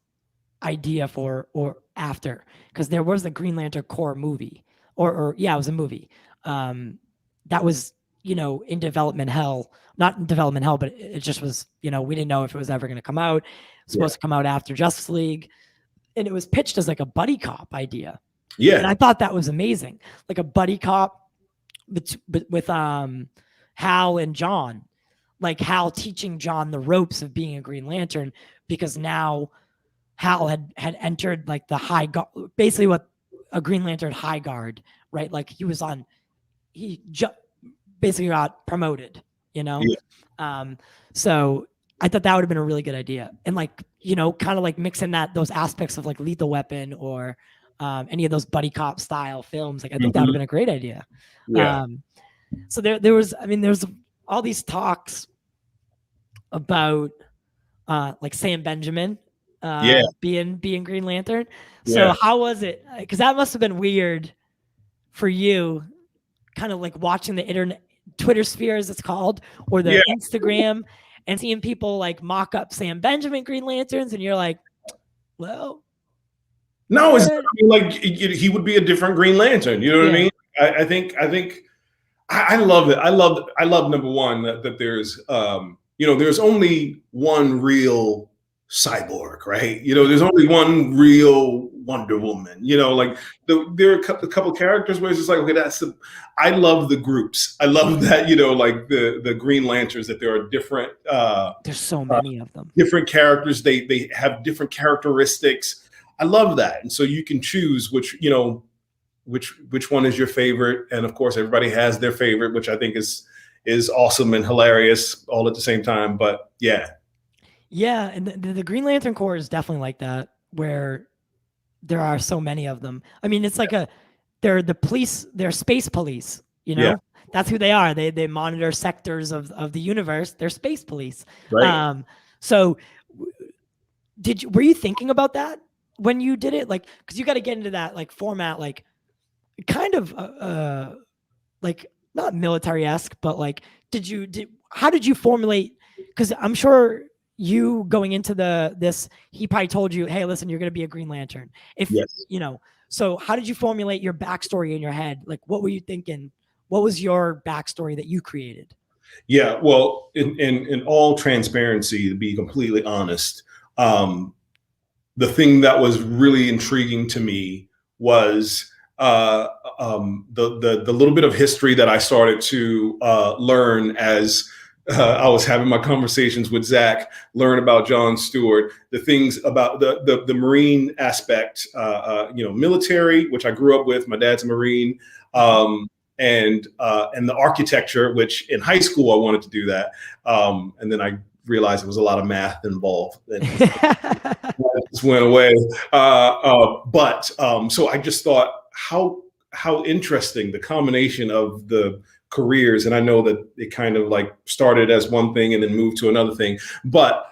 idea for or after, because there was the Green Lantern Corps movie, or it was a movie that was in development hell, not in development hell, but it just was we didn't know if it was ever going to come out. It was supposed to come out after Justice League, and it was pitched as like a buddy cop idea. Yeah, and I thought that was amazing, like a buddy cop with Hal and John, like Hal teaching John the ropes of being a Green Lantern, because now Hal had entered like the high guard, basically what a Green Lantern high guard, right? Like he basically got promoted, Yeah. So I thought that would have been a really good idea. And like, kind of like mixing those aspects of like Lethal Weapon or any of those buddy cop style films. Like I think that would have been a great idea. Yeah. So there was all these talks about like Sam Benjamin being Green Lantern. So how was it? Because that must have been weird for you, kind of like watching the internet, Twitter sphere as it's called, or the Instagram, and seeing people like mock up Sam Benjamin Green Lanterns, and you're like, well, no, it's like he would be a different Green Lantern. You know what I mean? I think I love it. I love number one that there's there's only one real Cyborg, right? You know, there's only one real Wonder Woman. You know, like there are a couple characters where it's just like, okay, that's the. I love the groups. I love that, you know, like the Green Lanterns, that there are different. There's so many of them. Different characters. They have different characteristics. I love that, and so you can choose which, you know, which one is your favorite, and of course everybody has their favorite, which I think is awesome and hilarious all at the same time. But yeah. Yeah, and the Green Lantern Corps is definitely like that, where there are so many of them. I mean, it's like they're the police, they're space police, you know? Yeah. That's who they are. They monitor sectors of the universe. They're space police. Right. So were you thinking about that when you did it? Like, because you got to get into that like format, like kind of like not military-esque, but like how did you formulate? Because I'm sure you going into this, he probably told you, hey, listen, you're going to be a Green Lantern. Yes. You know, so how did you formulate your backstory in your head? Like, what were you thinking? What was your backstory that you created? Yeah, well, in all transparency, to be completely honest, the thing that was really intriguing to me was the little bit of history that I started to learn as I was having my conversations with Zach, learn about John Stewart, the things about the Marine aspect, you know, military, which I grew up with. My dad's a Marine, and the architecture, which in high school I wanted to do that, and then I realized there was a lot of math involved, and it just went away. But so I just thought how interesting the combination of the careers, and I know that it kind of like started as one thing and then moved to another thing, but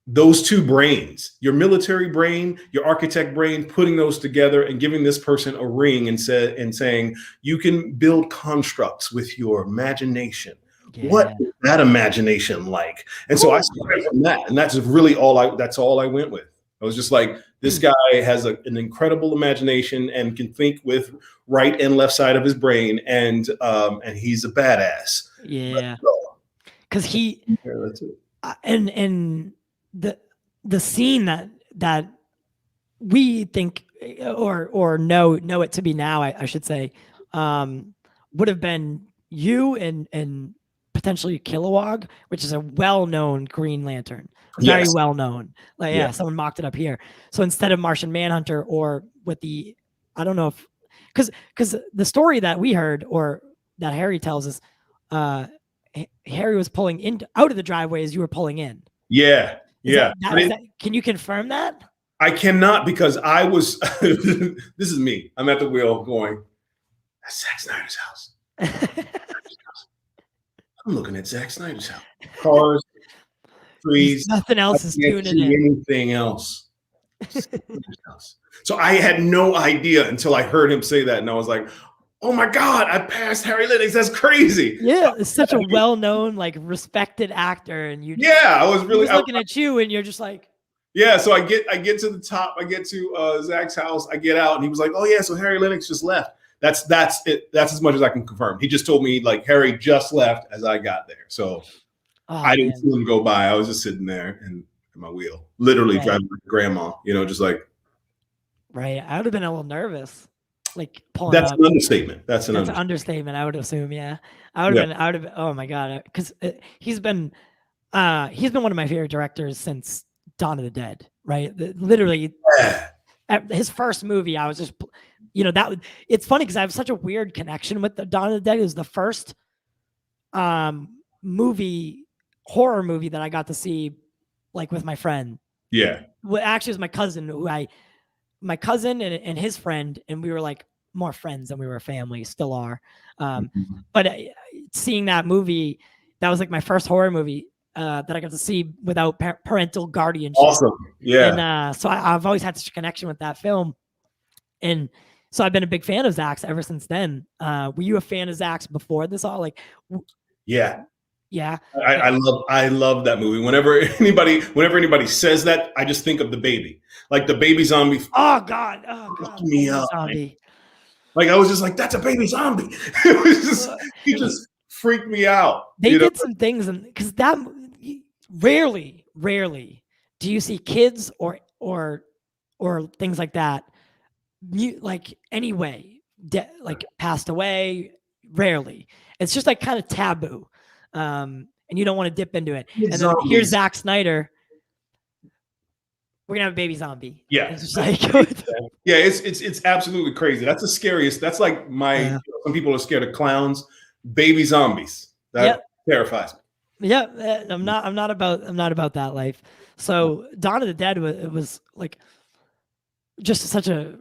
those two brains, your military brain, your architect brain, putting those together and giving this person a ring and saying you can build constructs with your imagination. Yeah. What is that imagination like? And so I started from that, and that's really all I went with. I was just like, this guy has an incredible imagination and can think with right and left side of his brain, and he's a badass. Yeah, because that's it. And the scene that we think or know it to be now, I should say, would have been you and potentially Kilowog, which is a well-known Green Lantern. Very well known. Like, yeah, someone mocked it up here. So instead of Martian Manhunter, or with the, I don't know if, because the story that we heard, or that Harry tells us, Harry was pulling out of the driveway as you were pulling in. Yeah. Can you confirm that? I cannot, because I was, this is me. I'm at the wheel going, that's Zack Snyder's house. I'm looking at Zack Snyder's house. Cars, trees. Nothing else is doing it. Anything else. So I had no idea until I heard him say that, and I was like, "Oh my God, I passed Harry Lennox. That's crazy." Yeah, it's such a well-known, like, respected actor, and you. Yeah, I was really looking at you, and you're just like. Yeah, so I get to the top. I get to Zach's house. I get out, and he was like, "Oh yeah, so Harry Lennox just left." That's it. That's as much as I can confirm. He just told me like Harry just left as I got there. So I didn't see him go by. I was just sitting there in my wheel, literally driving like grandma, you know, just like. Right. I would have been a little nervous. Like pulling That's up. an understatement. That's an understatement. I would assume. Yeah. I would have been, oh my God. Because he's been one of my favorite directors since Dawn of the Dead. Right. Literally. Yeah. His first movie, I was just, you know, it's funny because I have such a weird connection with the Dawn of the Dead. It was the first horror movie that I got to see, like, with my friend. Yeah. Well, actually, it was my cousin and his friend, and we were like more friends than we were family, still are. But seeing that movie, that was like my first horror movie that I got to see without parental guardianship. Awesome. Yeah. And so I've always had such a connection with that film. And so I've been a big fan of Zach's ever since then. Were you a fan of Zach's before this all? Like, yeah. Yeah. I love that movie. Whenever anybody says that, I just think of the baby. Like the baby zombie. Oh God. Me up. Zombie. Like I was just like, that's a baby zombie. It was just, he just freaked me out. They did some things, and because that rarely rarely do you see kids or things like that, like anyway, like passed away. Rarely. It's just like kind of taboo, and you don't want to dip into it. And then here's Zack Snyder. We're gonna have a baby zombie. Yeah, it's just like yeah, it's absolutely crazy. That's the scariest. That's like my. Some people are scared of clowns. Baby zombies. That terrifies me. Yeah, I'm not about that life. So Dawn of the Dead was like just such a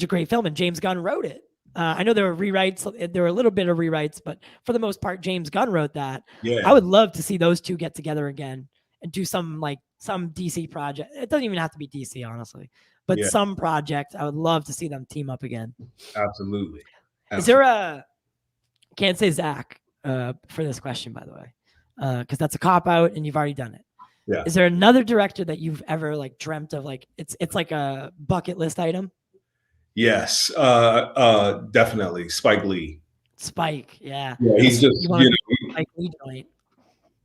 great film, and James Gunn wrote it. I know there were rewrites. There were a little bit of rewrites, but for the most part, James Gunn wrote that. Yeah, I would love to see those two get together again and do some DC project. It doesn't even have to be DC, honestly, but some project. I would love to see them team up again. Absolutely. Is there a? Can't say Zach for this question, by the way, because that's a cop out, and you've already done it. Yeah. Is there another director that you've ever like dreamt of? Like it's like a bucket list item. Yes, definitely Spike Lee. Spike, yeah. He's just Spike Lee joint.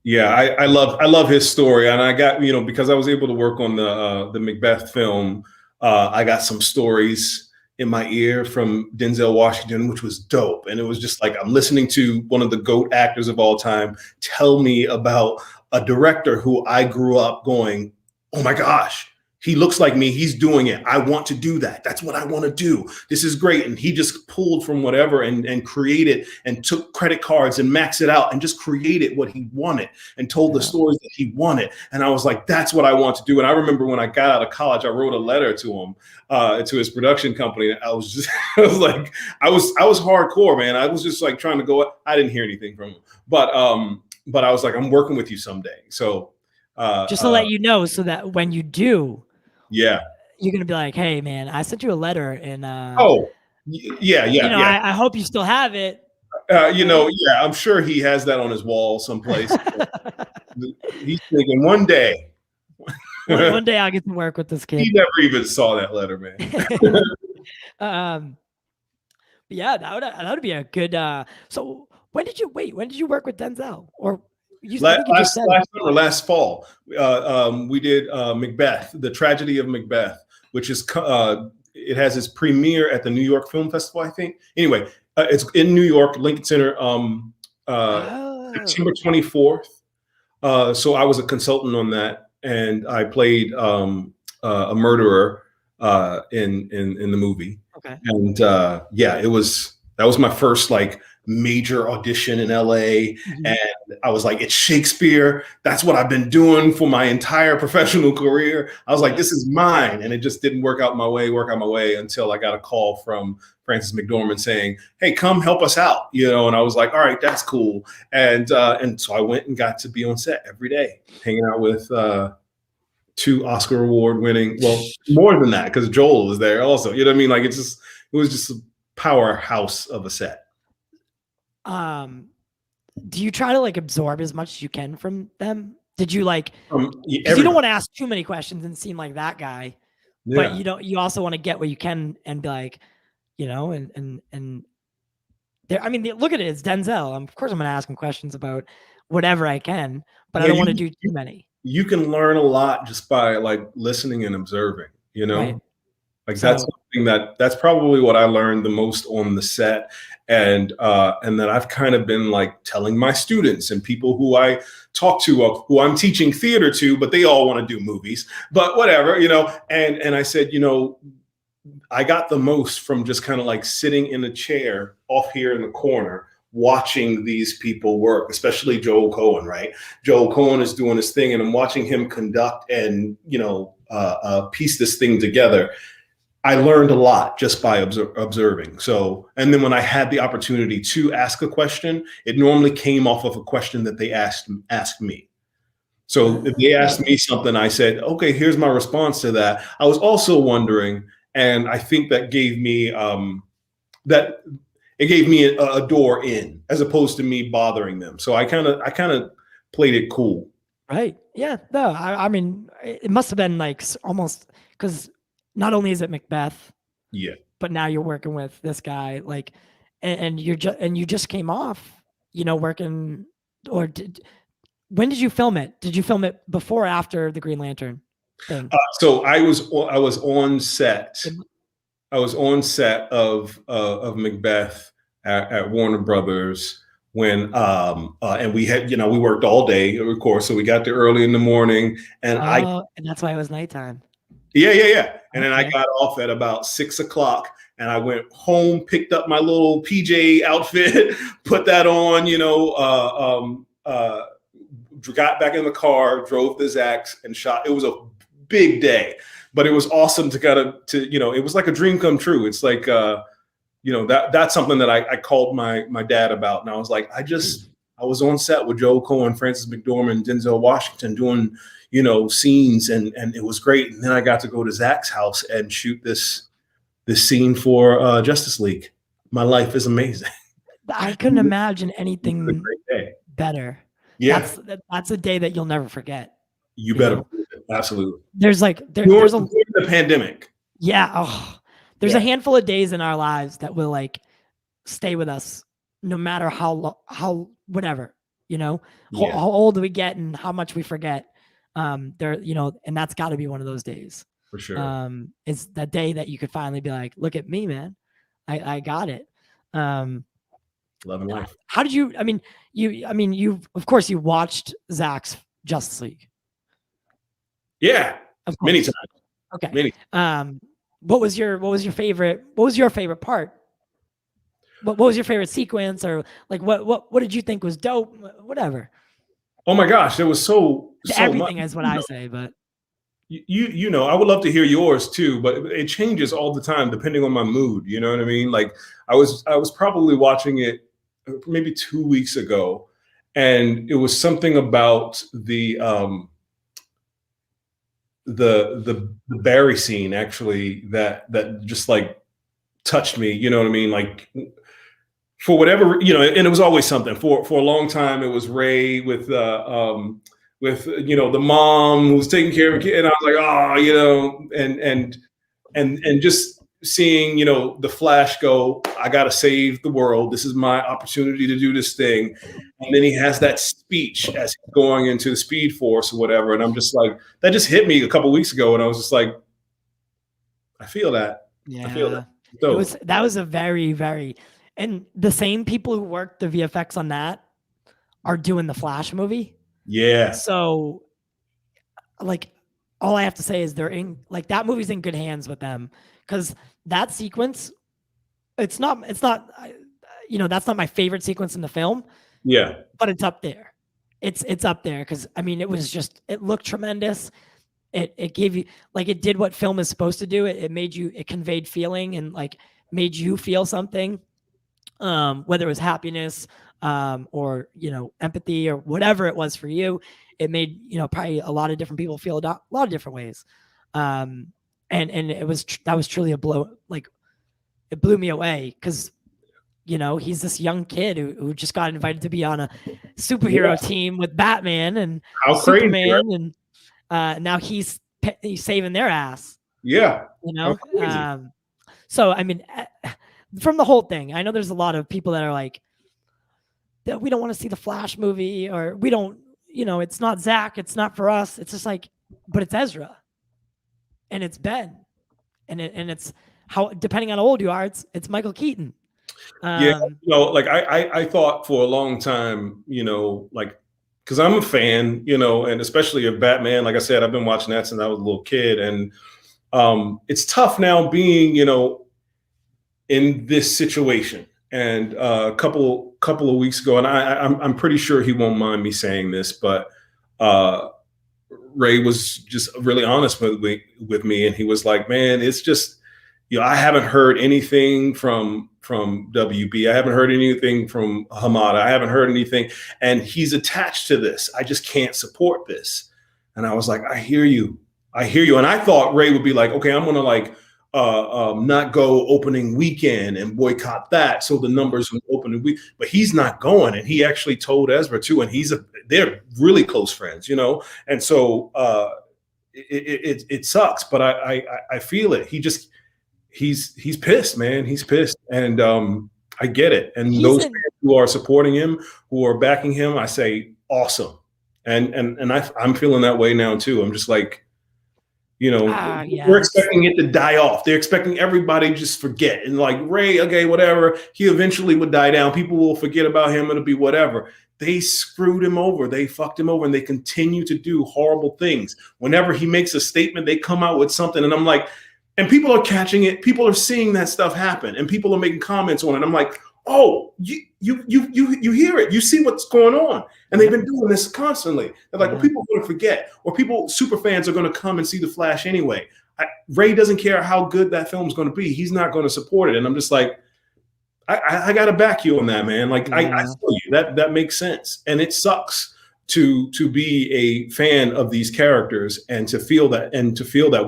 Yeah, I love his story, and I got because I was able to work on the Macbeth film. I got some stories in my ear from Denzel Washington, which was dope, and it was just like I'm listening to one of the GOAT actors of all time tell me about a director who I grew up going, oh my gosh. He looks like me. He's doing it. I want to do that. That's what I want to do. This is great. And he just pulled from whatever and created and took credit cards and maxed it out and just created what he wanted and told the stories that he wanted. And I was like, that's what I want to do. And I remember when I got out of college, I wrote a letter to him, to his production company. I was just, I was like, I was hardcore, man. I was just like trying to go. I didn't hear anything from him, but I was like, I'm working with you someday. So just to let you know, so that when you do. Yeah, you're gonna be like, "Hey, man, I sent you a letter," and yeah. I hope you still have it. I'm sure he has that on his wall someplace. He's thinking one day, one day I'll get to work with this kid. He never even saw that letter, man. Yeah, that would be a good. So when did you work with Denzel? Or last fall, we did Macbeth, the tragedy of Macbeth, which is it has its premiere at the New York Film Festival, I think. Anyway, it's in New York, Lincoln Center, September 24th. So I was a consultant on that, and I played a murderer in the movie. Okay. And that was my first like major audition in LA. Mm-hmm. And I was like, it's Shakespeare. That's what I've been doing for my entire professional career. I was like, this is mine. And it just didn't work out my way until I got a call from Frances McDormand saying, hey, come help us out. And I was like, all right, that's cool. And so I went and got to be on set every day, hanging out with 2 Oscar award winning, well, more than that, because Joel was there also. You know what I mean? Like it was just a powerhouse of a set. Do you try to like absorb as much as you can from them? Did you like, because you don't want to ask too many questions and seem like that guy, but you also want to get what you can and be like, and there, I mean, look at it, it's Denzel. Of course I'm going to ask him questions about whatever I can, but I don't want to do too many. You can learn a lot just by like listening and observing, Right. Like that's something that's probably what I learned the most on the set. And then I've kind of been like telling my students and people who I talk to, who I'm teaching theater to, but they all want to do movies, but whatever, and I said, I got the most from just kind of like sitting in a chair off here in the corner, watching these people work, especially Joel Cohen, right? Joel Cohen is doing his thing and I'm watching him conduct and, piece this thing together. I learned a lot just by observing. So, and then when I had the opportunity to ask a question, it normally came off of a question that they asked me. So if they asked me something, I said, okay, here's my response to that. I was also wondering, and I think that gave me a door in, as opposed to me bothering them. So I kind of played it cool. Right. Yeah. No, I mean, it must have been like almost, because not only is it Macbeth, but now you're working with this guy, like, and you just came off, working, or when did you film it? Did you film it before or after the Green Lantern thing? So I was on set. I was on set of Macbeth at Warner Brothers when and we had, we worked all day, of course, so we got there early in the morning, and and that's why it was nighttime. Yeah. And then I got off at about 6 o'clock, and I went home, picked up my little PJ outfit, put that on, got back in the car, drove to Zach's and shot. It was a big day, but it was awesome to it was like a dream come true. It's like, that's something that I called my dad about. And I was like, I was on set with Joe Cohen, Francis McDormand, Denzel Washington doing, scenes, and it was great. And then I got to go to Zach's house and shoot this scene for Justice League. My life is amazing. I couldn't imagine anything better. Yeah. That's a day that you'll never forget. You better. Absolutely. There's like, there's the pandemic. Yeah. Oh, there's a handful of days in our lives that will like stay with us no matter how whatever, how old we get and how much we forget. And that's got to be one of those days. For sure. It's that day that you could finally be like, look at me, man. I got it. Love and life. How did you, you of course you watched Zack's Justice League. Yeah. Many times. Okay. Many. What was your favorite part? What was your favorite sequence, or like what did you think was dope? Whatever. Oh my gosh, there was so everything much, is what I say, but I would love to hear yours too, but it changes all the time depending on my mood. You know what I mean? Like I was probably watching it maybe 2 weeks ago, and it was something about the Barry scene actually that just like touched me. You know what I mean? Like for whatever, and it was always something. For a long time, it was Ray with the mom who was taking care of a kid, and I was like, and just seeing, the Flash go, I gotta save the world. This is my opportunity to do this thing. And then he has that speech as he's going into the Speed Force or whatever. And I'm just like, that just hit me a couple weeks ago. And I was just like, I feel that. Yeah. I feel that. So, that was a very, very, and the same people who worked the VFX on that are doing the Flash movie. Yeah. So like, all I have to say is that movie's in good hands with them, because that sequence, that's not my favorite sequence in the film. Yeah. But it's up there. It's up there because it looked tremendous. It gave you, like, it did what film is supposed to do. It conveyed feeling and like made you feel something, whether it was happiness, or empathy or whatever it was for you. It made probably a lot of different people feel a lot of different ways, and that was truly a blow. Like, it blew me away because he's this young kid who just got invited to be on a superhero team with Batman and Superman, crazy, and now he's saving their ass. Yeah. So from the whole thing, I know there's a lot of people that are like, that we don't want to see the Flash movie, or we don't, it's not Zack, it's not for us. It's just like, but it's Ezra and it's Ben and it's how, depending on how old you are, it's Michael Keaton. Like I thought for a long time, like, because I'm a fan, and especially of Batman. Like I said, I've been watching that since I was a little kid, and it's tough now being, in this situation. And a couple of weeks ago, and I'm pretty sure he won't mind me saying this, but Ray was just really honest with me, and he was like, "Man, it's just, I haven't heard anything from WB. I haven't heard anything from Hamada. I haven't heard anything, and he's attached to this. I just can't support this." And I was like, I hear you. And I thought Ray would be like, okay, I'm gonna like not go opening weekend and boycott that, so the numbers from opening week. But he's not going, and he actually told Ezra too, and they're really close friends, And so it sucks, but I feel it. He's pissed, man. He's pissed, and I get it. And those fans who are supporting him, who are backing him, I say, awesome. And I'm feeling that way now too. I'm just like, you know, Yeah, we're expecting it to die off. They're expecting everybody to just forget. And like Ray, okay, whatever. He eventually would die down. People will forget about him. It'll be whatever. They screwed him over. They fucked him over, and they continue to do horrible things. Whenever he makes a statement, they come out with something, and I'm like, and people are catching it. People are seeing that stuff happen, and people are making comments on it. I'm like, oh, you hear it. You see what's going on. And they've been doing this constantly. They're like, well, people are going to forget, or super fans are going to come and see The Flash anyway. Ray doesn't care how good that film's going to be. He's not going to support it. And I'm just like, I got to back you on that, man. Like, I tell you, that makes sense. And it sucks to be a fan of these characters and to feel that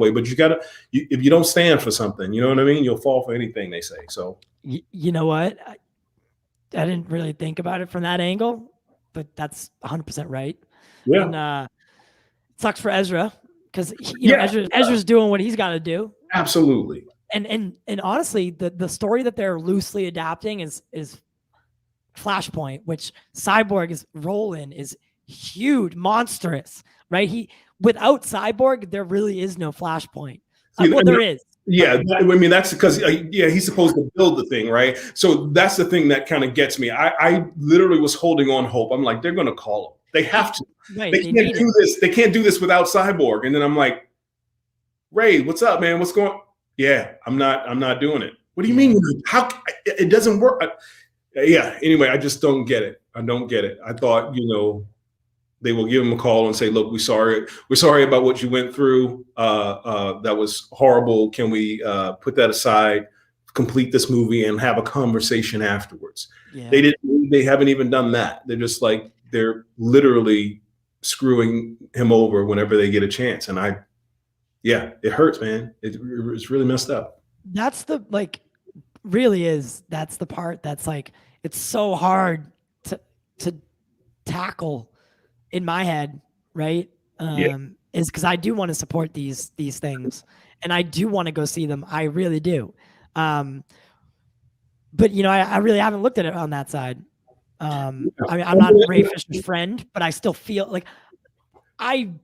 way. But if you don't stand for something, you know what I mean? You'll fall for anything they say. So, you know what? I didn't really think about it from that angle, but that's 100% right. Yeah. And it sucks for Ezra because Ezra's doing what he's got to do. Absolutely. And honestly, the story that they're loosely adapting is Flashpoint, which Cyborg's role in is huge, monstrous, right? Without Cyborg, there really is no Flashpoint. There is. Yeah, I mean, that's because he's supposed to build the thing, right? So that's the thing that kind of gets me. I literally was holding on hope. I'm like, they're going to call him. They have to. Right, they can't do this. They can't do this without Cyborg. And then I'm like, Ray, what's up, man? What's going? Yeah, I'm not doing it. What do you mean? How it doesn't work? Anyway, I just don't get it. I don't get it. I thought, they will give him a call and say, look, we're sorry about what you went through. That was horrible. Can we put that aside, complete this movie, and have a conversation afterwards? Yeah. They haven't even done that. They're just like, they're literally screwing him over whenever they get a chance. And it hurts, man. It's really messed up. That's the part that's like, it's so hard to tackle in my head, right? Is because I do want to support these things, and I do want to go see them. I really do. But I really haven't looked at it on that side. I mean, I'm not Ray Fisher's friend, but I still feel like I've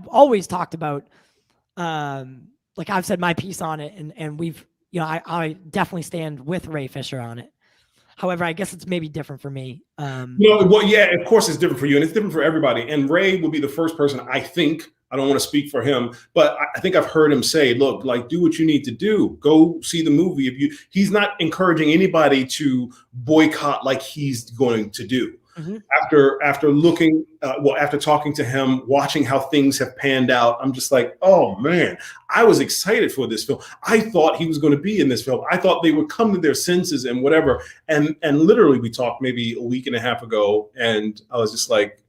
always talked about, like I've said my piece on it, and we've, I definitely stand with Ray Fisher on it. However, I guess it's maybe different for me. Of course it's different for you, and it's different for everybody. And Ray will be the first person, I think, I don't want to speak for him, but I think I've heard him say, look, like, do what you need to do. Go see the movie. He's not encouraging anybody to boycott like he's going to do. Mm-hmm. After talking to him, watching how things have panned out, I'm just like, oh man, I was excited for this film. I thought he was going to be in this film. I thought they would come to their senses and whatever. And literally, we talked maybe a week and a half ago, and I was just like,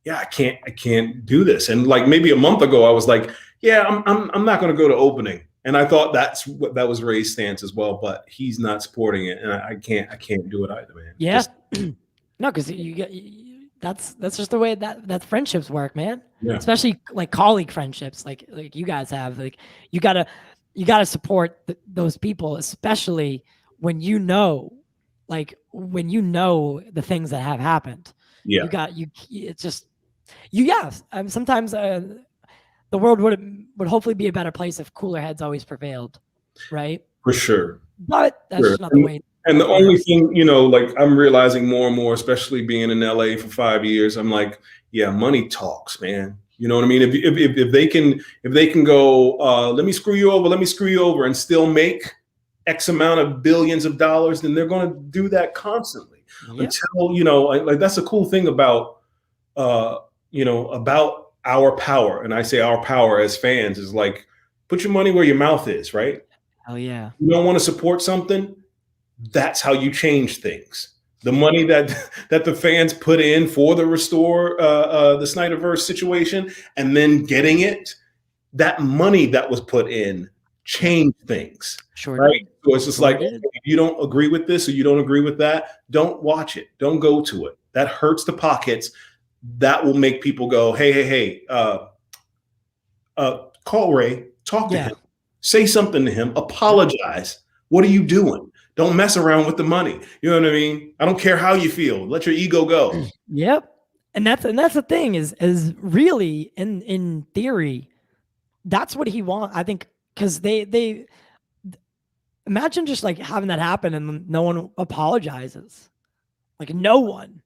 yeah, I can't do this. And like maybe a month ago, I was like, yeah, I'm not going to go to opening. And I thought that was Ray's stance as well, but he's not supporting it, and I can't do it either, man. Yeah. No, because that's just the way that friendships work, man. Yeah. Especially like colleague friendships, like you guys have. Like you gotta support those people, especially when the things that have happened. Yeah, sometimes the world would hopefully be a better place if cooler heads always prevailed, right? For sure. But that's just not the way. And the only thing, like I'm realizing more and more, especially being in LA for 5 years, I'm like, yeah, money talks, man. You know what I mean? If they can go, let me screw you over and still make X amount of billions of dollars, then they're going to do that constantly. Yep. Until, like that's a cool thing about, about our power. And I say our power as fans is like, put your money where your mouth is, right? Oh yeah. You don't want to support something? That's how you change things. The money that the fans put in for the restore the Snyderverse situation, and then getting it, that money that was put in changed things. Sure. Right. So it's just like, if you don't agree with this or you don't agree with that, don't watch it. Don't go to it. That hurts the pockets. That will make people go, hey, call Ray, talk to him, say something to him, apologize. What are you doing? Don't mess around with the money. You know what I mean? I don't care how you feel. Let your ego go. Yep. And that's the thing is really in theory, that's what he wants. I think because they imagine just like having that happen and no one apologizes. Like no one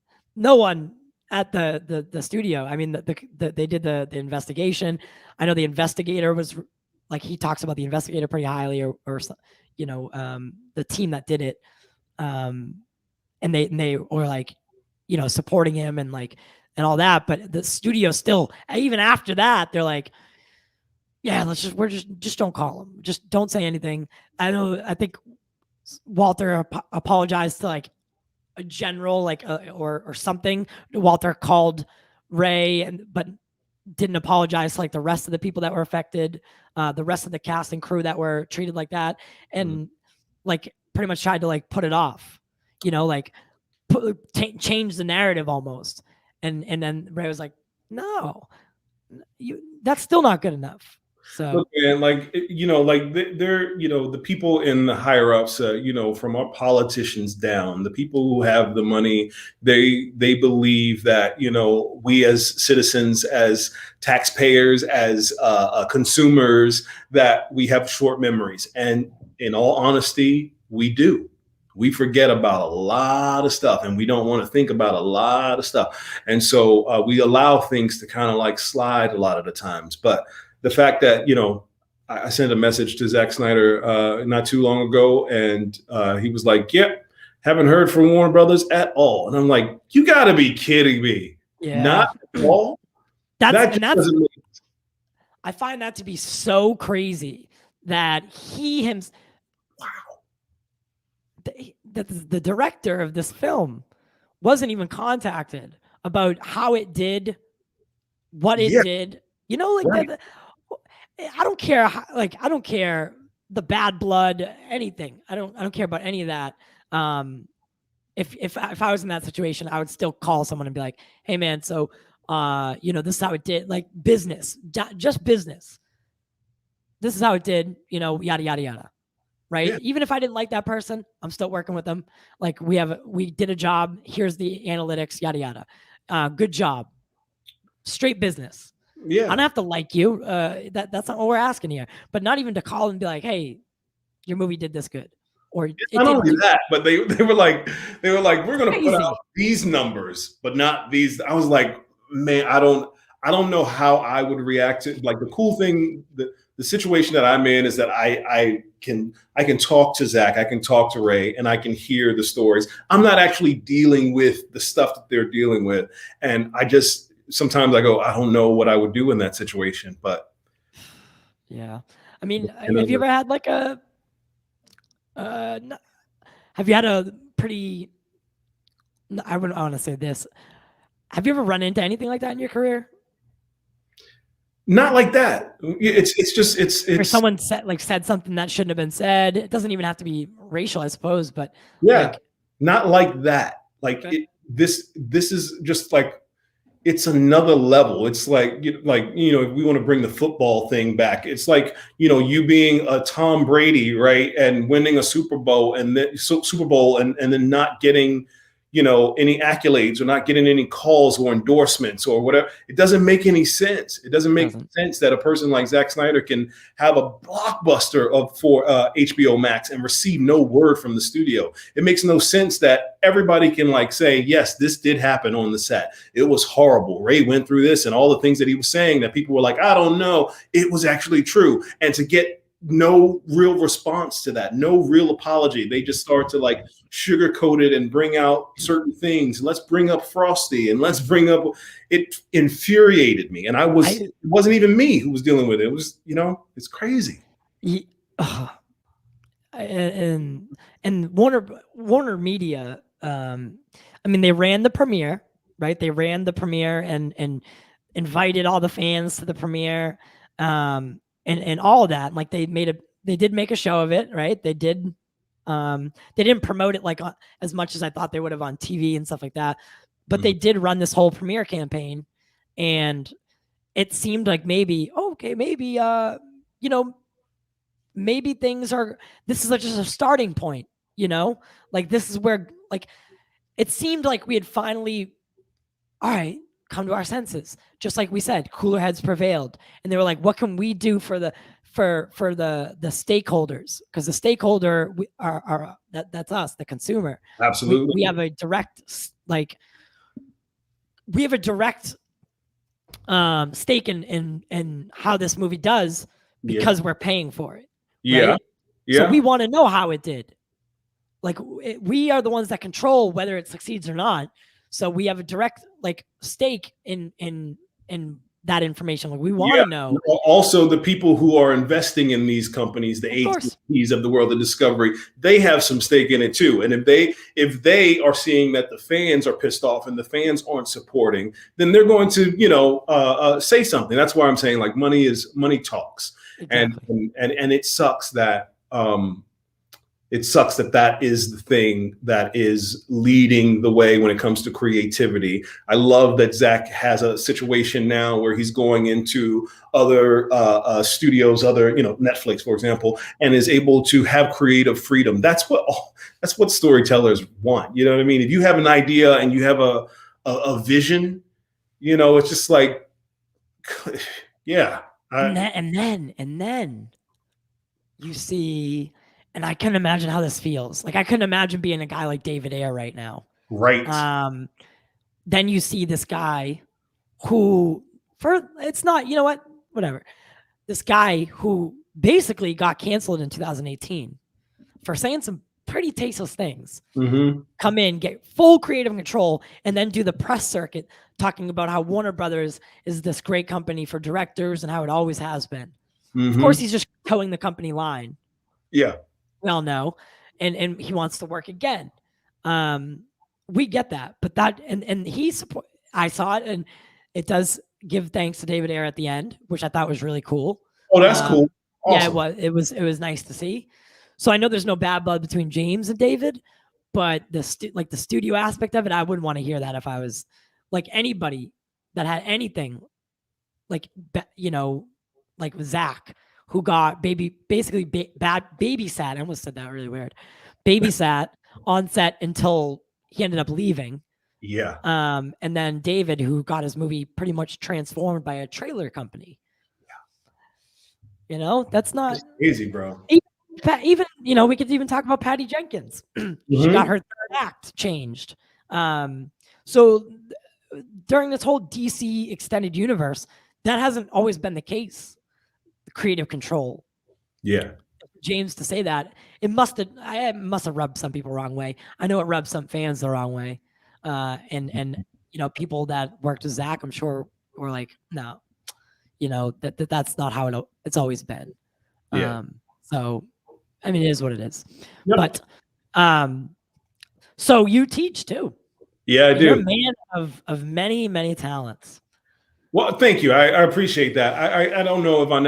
at the studio. I mean, they did the investigation. I know the investigator was like, he talks about the investigator pretty highly, or you know, the team that did it, and they were like, you know, supporting him and like and all that. But the studio still, even after that, they're like, yeah, we're just don't call him, just don't say anything. I think Walter apologized to like a general, like or something. Walter called Ray, but didn't apologize to like the rest of the people that were affected, the rest of the cast and crew that were treated like that, and like pretty much tried to like put it off, you know, like change the narrative almost. And then Ray was like, no, that's still not good enough. So look, man, like, you know, like they're, you know, the people in the higher ups, you know, from our politicians down, the people who have the money, they believe that, you know, we as citizens, as taxpayers, as consumers, that we have short memories. And in all honesty, we do. We forget about a lot of stuff, and we don't want to think about a lot of stuff. And so we allow things to kind of like slide a lot of the times. But the fact that, you know, I sent a message to Zack Snyder not too long ago, and he was like, "Yep, haven't heard from Warner Brothers at all." And I'm like, "You got to be kidding me!" Yeah, not at all. That's I find that to be so crazy that he himself, the director of this film wasn't even contacted about how it did, what it did. You know, like right. I don't care. Like I don't care the bad blood, anything. I don't care about any of that. If I was in that situation, I would still call someone and be like, "Hey, man, so you know, this is how it did. Like business, just business. This is how it did. You know, yada yada yada." Right? Yeah. Even if I didn't like that person, I'm still working with them. Like we did a job. Here's the analytics, yada yada. Good job. Straight business. Yeah. I don't have to like you. That's not what we're asking here. But not even to call and be like, "Hey, your movie did this good." Or not only that, but they were like, "We're going to put out these numbers, but not these." I was like, man, I don't know how I would react to, like, the cool thing, the situation that I'm in is that I can talk to Zack, I can talk to Ray, and I can hear the stories. I'm not actually dealing with the stuff that they're dealing with. And sometimes I go, I don't know what I would do in that situation, but. Yeah. I mean, have you ever had like have you had a pretty, I want to say this. Have you ever run into anything like that in your career? Not like that. It's or someone said something that shouldn't have been said. It doesn't even have to be racial, I suppose, but yeah, not like that. Like this is just like, it's another level. It's like, you know, if we want to bring the football thing back, it's like, you know, you being a Tom Brady, right, and winning a Super Bowl and then not getting, you know, any accolades, or not getting any calls or endorsements or whatever. It doesn't make any sense. It doesn't make sense that a person like Zack Snyder can have a blockbuster for HBO Max and receive no word from the studio. It makes no sense that everybody can like say, yes, this did happen on the set. It was horrible. Ray went through this, and all the things that he was saying that people were like, I don't know, it was actually true. And to get no real response to that, no real apology. They just start to like sugarcoat it and bring out certain things. Let's bring up Frosty, and let's bring up, it infuriated me. And it wasn't even me who was dealing with it. It was, you know, it's crazy. And Warner Media, I mean, they ran the premiere, right? They ran the premiere and invited all the fans to the premiere. And all of that, like they did make a show of it, right? They didn't promote it like as much as I thought they would have on TV and stuff like that, but they did run this whole premiere campaign, and it seemed like maybe, you know, maybe this is like just a starting point, like this is where, like, it seemed like we had finally, all right, come to our senses. Just like we said, cooler heads prevailed, and they were like, what can we do for the stakeholders? Because the stakeholder that's us, the consumer. Absolutely. We have a direct stake in how this movie does, because we're paying for it. Yeah. Right? Yeah. So we want to know how it did. Like, we are the ones that control whether it succeeds or not. So we have a direct stake in that information. Like, we want to know. Also, the people who are investing in these companies, the ATs of the world of Discovery, they have some stake in it too. And if they are seeing that the fans are pissed off and the fans aren't supporting, then they're going to say something. That's why I'm saying, like, money talks. Exactly. And it sucks that that is the thing that is leading the way when it comes to creativity. I love that Zack has a situation now where he's going into other studios, other, Netflix, for example, and is able to have creative freedom. That's what storytellers want. You know what I mean? If you have an idea and you have a vision, it's just like, yeah. And then you see. And I couldn't imagine how this feels. Like, I couldn't imagine being a guy like David Ayer right now. Right. Then you see this guy who, it's not, whatever. This guy who basically got canceled in 2018 for saying some pretty tasteless things. Mm-hmm. Come in, get full creative control, and then do the press circuit talking about how Warner Brothers is this great company for directors and how it always has been. Mm-hmm. Of course, he's just towing the company line. Yeah. We all know, and he wants to work again. We get that, but that and I saw it, and it does give thanks to David Ayer at the end, which I thought was really cool. Oh, that's cool. Awesome. Yeah, it was nice to see. So I know there's no bad blood between James and David, but the studio aspect of it, I wouldn't want to hear that if I was like anybody that had anything like Zack, who got basically babysat. I almost said that really weird. Babysat on set until he ended up leaving. Yeah. And then David, who got his movie pretty much transformed by a trailer company. Yeah. That's not easy, bro. Even we could even talk about Patty Jenkins. She got her third act changed. So during this whole DC extended universe, that hasn't always been the case. Creative control. Yeah. James to say that, it must have rubbed some people the wrong way. I know it rubbed some fans the wrong way. And people that worked with Zack, I'm sure, were like, no, that's not how it's always been. Yeah. So I mean, it is what it is. Yep. But so you teach too. Yeah, I do. You're a man of many, many talents. Well, thank you. I appreciate that. I don't know if I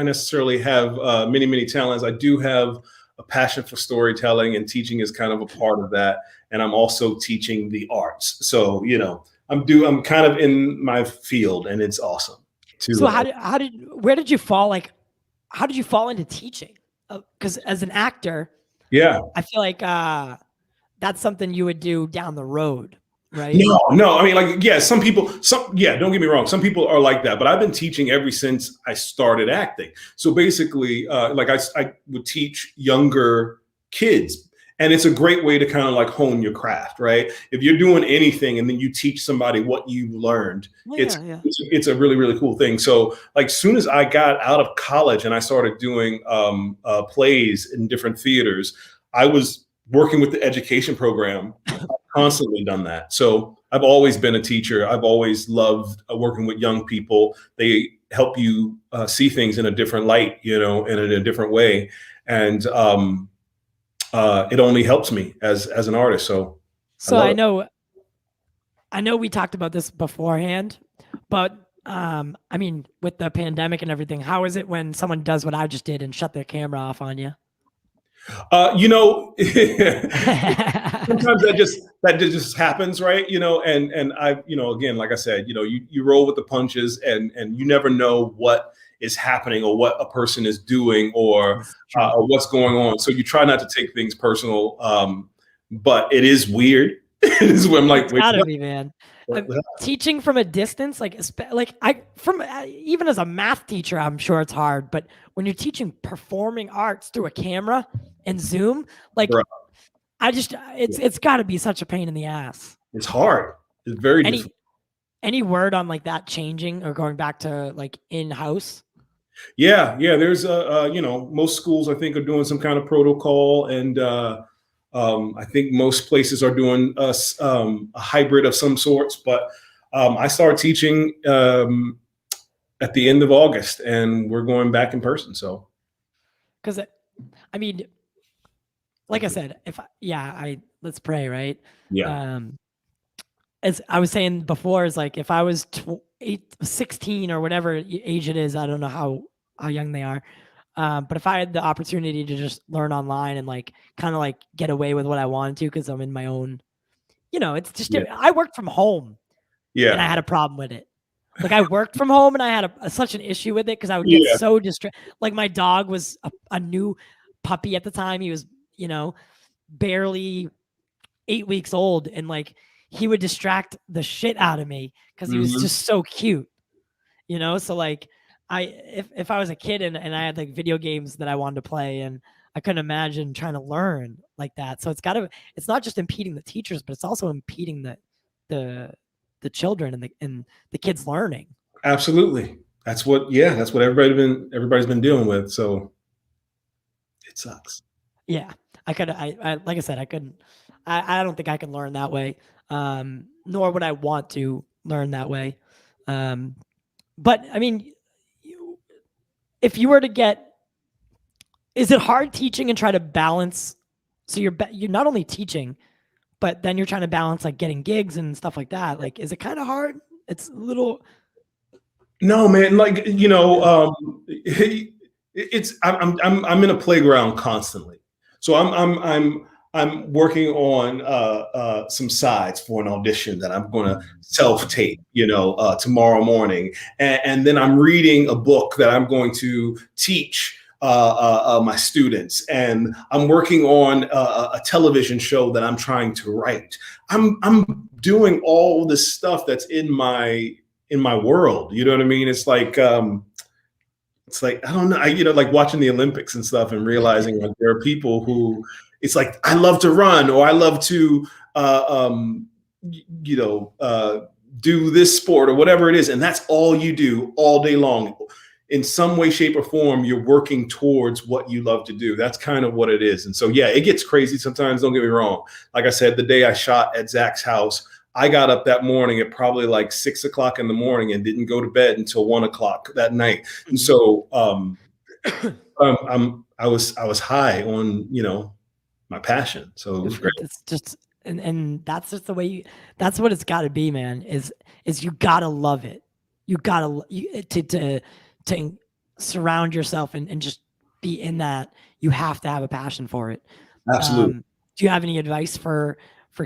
necessarily have many, many talents. I do have a passion for storytelling, and teaching is kind of a part of that. And I'm also teaching the arts. So, I'm kind of in my field, and it's awesome. So where did you fall? Like, how did you fall into teaching? Because as an actor, yeah, I feel like that's something you would do down the road. Right. No. I mean, some people, don't get me wrong. Some people are like that, but I've been teaching ever since I started acting. So basically, I would teach younger kids, and it's a great way to kind of hone your craft, right? If you're doing anything and then you teach somebody what you learned, it's a really, really cool thing. So soon as I got out of college and I started doing plays in different theaters, I was working with the education program. Constantly done that. So I've always been a teacher. I've always loved working with young people. They help you see things in a different light, and in a different way. And it only helps me as an artist. So I know we talked about this beforehand, but I mean, with the pandemic and everything, how is it when someone does what I just did and shut their camera off on you? Sometimes that just happens, right? And I, again, like I said, you roll with the punches, and you never know what is happening or what a person is doing or what's going on. So you try not to take things personal, but it is weird. It is where I'm like, it's gotta be, man. Teaching from a distance, like even as a math teacher, I'm sure it's hard. But when you're teaching performing arts through a camera and Zoom, like Bro. it's got to be such a pain in the ass. It's hard. It's very difficult. Any word on like that changing or going back to like in-house? Yeah. There's most schools I think are doing some kind of protocol, and I think most places are doing a hybrid of some sorts. But I started teaching at the end of August, and we're going back in person. So, because I mean, like I said, let's pray, right? Yeah. As I was saying before, is like if I was 16 or whatever age it is, I don't know how young they are. But if I had the opportunity to just learn online and like kind of like get away with what I wanted to, because I'm in my own, it's just I worked from home, and I had a problem with it. Like I worked from home and I had such an issue with it because I would get so distracted. Like my dog was a new puppy at the time. He was, barely 8 weeks old, and like he would distract the shit out of me because he was just so cute, So like if I was a kid and I had like video games that I wanted to play, and I couldn't imagine trying to learn like that. So it's not just impeding the teachers, but it's also impeding the children and the kids learning. Absolutely. That's what everybody's been dealing with. So it sucks. Yeah. I like I said, I don't think I can learn that way. Nor would I want to learn that way. But I mean, if you were to is it hard teaching and try to balance? So you're not only teaching, but then you're trying to balance like getting gigs and stuff like that. Like, is it kind of hard? It's a little. No, man. Like, I'm in a playground constantly. So I'm working on some sides for an audition that I'm going to self-tape, tomorrow morning, and then I'm reading a book that I'm going to teach my students, and I'm working on a television show that I'm trying to write. I'm doing all this stuff that's in my world. You know what I mean? It's like I don't know, like watching the Olympics and stuff and realizing like there are people who it's like, I love to run, or I love to, do this sport or whatever it is. And that's all you do all day long. In some way, shape, or form, you're working towards what you love to do. That's kind of what it is. And so, yeah, it gets crazy sometimes. Don't get me wrong. Like I said, the day I shot at Zack's house, I got up that morning at probably like 6 o'clock in the morning and didn't go to bed until 1 o'clock that night. And so I was high on, my passion. So it was great. It's just, and that's just the way that's what it's got to be, man, is you got to love it. You got to surround yourself and just be in that. You have to have a passion for it. Absolutely. Do you have any advice for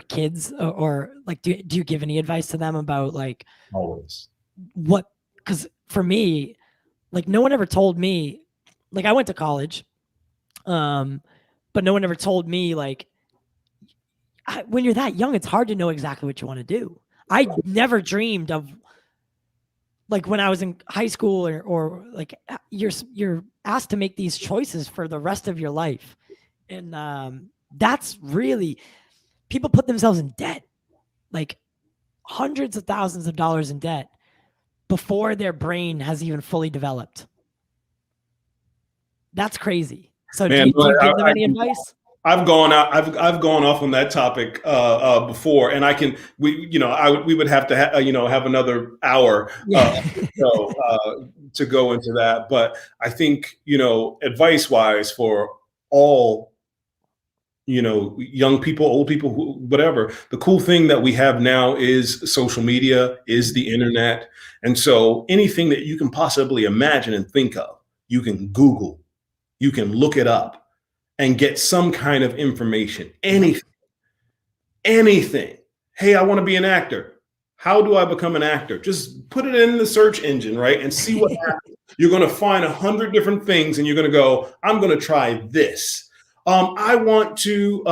kids, or like, do you give any advice to them about like always what? Because for me, like no one ever told me, like I went to college, but no one ever told me like when you're that young, it's hard to know exactly what you want to do. I never dreamed of like when I was in high school or like you're asked to make these choices for the rest of your life. And that's really, people put themselves in debt, like hundreds of thousands of dollars in debt before their brain has even fully developed. That's crazy. So do you give them any advice? I've gone off on that topic before, and we would have to have another hour to go into that. But I think advice wise for all young people, old people, whatever. The cool thing that we have now is social media, is the internet, and so anything that you can possibly imagine and think of, you can Google, you can look it up and get some kind of information. Anything. Hey, I want to be an actor. how do I become an actor? Just put it in the search engine, right? And see what happens. You're going to find 100 different things and you're going to go, I'm going to try this. I want to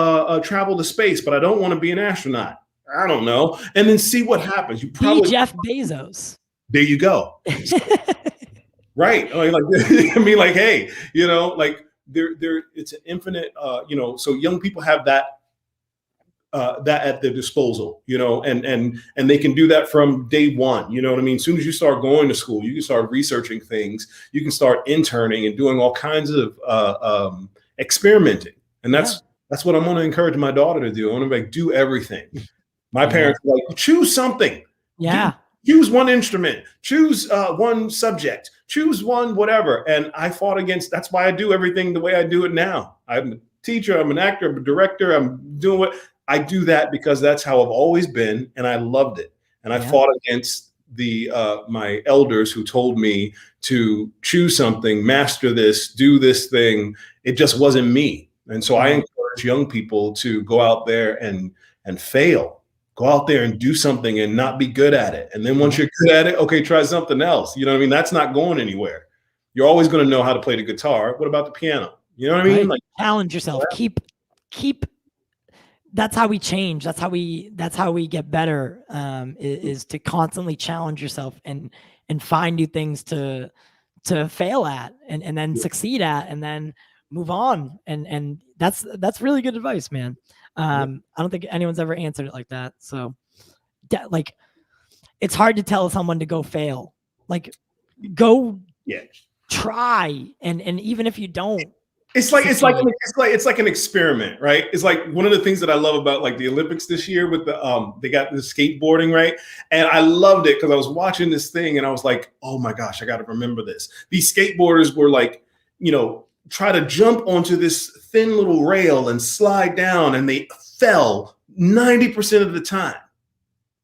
travel to space, but I don't want to be an astronaut. I don't know. And then see what happens. You probably be Jeff Bezos. There you go. Right. Like, I mean, like, hey, you know, like there, it's an infinite, you know, so young people have that at their disposal, you know, and they can do that from day one. You know what I mean? As soon as you start going to school, you can start researching things. You can start interning and doing all kinds of experimenting. And that's what I'm going to encourage my daughter to do. I want to like do everything. My parents are like, choose something. Yeah. Choose one instrument, choose one subject, choose one whatever. And I fought against, that's why I do everything the way I do it now. I'm a teacher, I'm an actor, I'm a director, I'm doing what I do that because that's how I've always been. And I loved it. And I fought against the my elders who told me to choose something, master this, do this thing. It just wasn't me. And so I encourage young people to go out there and fail. Go out there and do something and not be good at it. And then once you're good at it, okay, try something else. You know what I mean? That's not going anywhere. You're always going to know how to play the guitar. What about the piano? You know what I mean? Like, challenge yourself. Keep. That's how we change. That's how we get better. Is to constantly challenge yourself and find new things to fail at and then succeed at and then move on. And that's really good advice, man. I don't think anyone's ever answered it like that. So like, it's hard to tell someone to go fail, like go try. And even if you don't, it's like an experiment, right? It's like one of the things that I love about like the Olympics this year with the, they got the skateboarding, right? And I loved it because I was watching this thing and I was like, oh my gosh, I got to remember this. These skateboarders were like, you know, try to jump onto this thin little rail and slide down, and they fell 90% of the time.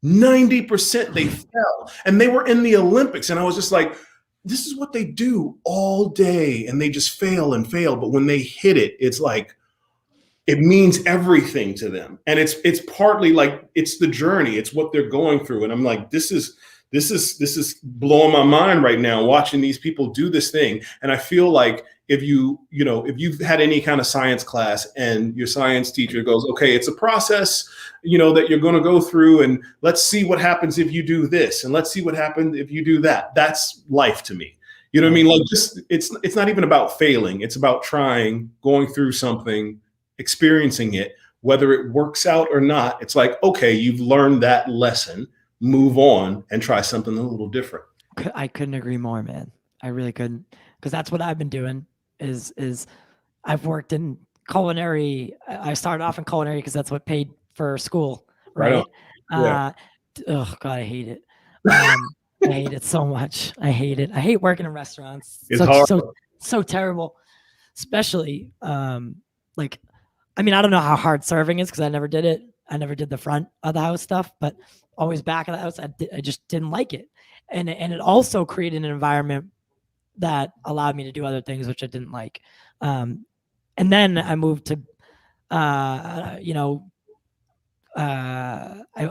90% they fell, and they were in the Olympics. And I was just like, this is what they do all day, and they just fail and fail. But when they hit it, it's like, it means everything to them. And it's partly like, it's the journey. It's what they're going through. And I'm like, this is blowing my mind right now, watching these people do this thing. And I feel like if you've had any kind of science class and your science teacher goes, okay, it's a process, that you're going to go through, and let's see what happens if you do this, and let's see what happens if you do that. That's life to me. You know what I mean? Like, just, it's not even about failing. It's about trying, going through something, experiencing it, whether it works out or not. It's like, okay, you've learned that lesson, move on and try something a little different. I couldn't agree more, man. I really couldn't, because that's what I've been doing is I've worked in culinary. I started off in culinary because that's what paid for school, right? Oh God, I hate it. I hate it so much. I hate it. I hate working in restaurants. It's so terrible, especially like, I mean, I don't know how hard serving is because I never did it. I never did the front of the house stuff, but always back of the house. I just didn't like it. And it also created an environment that allowed me to do other things, which I didn't like. And then I moved to, I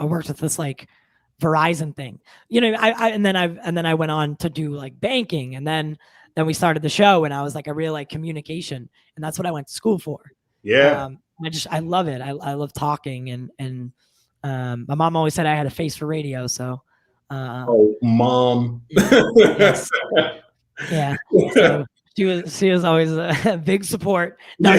worked with this like Verizon thing, and then I went on to do like banking, and then we started the show, and I was like, I really like communication, and that's what I went to school for. Yeah. I love it. I love talking, and my mom always said I had a face for radio. So, mom. Yes. Yeah. So she was always a big support. No,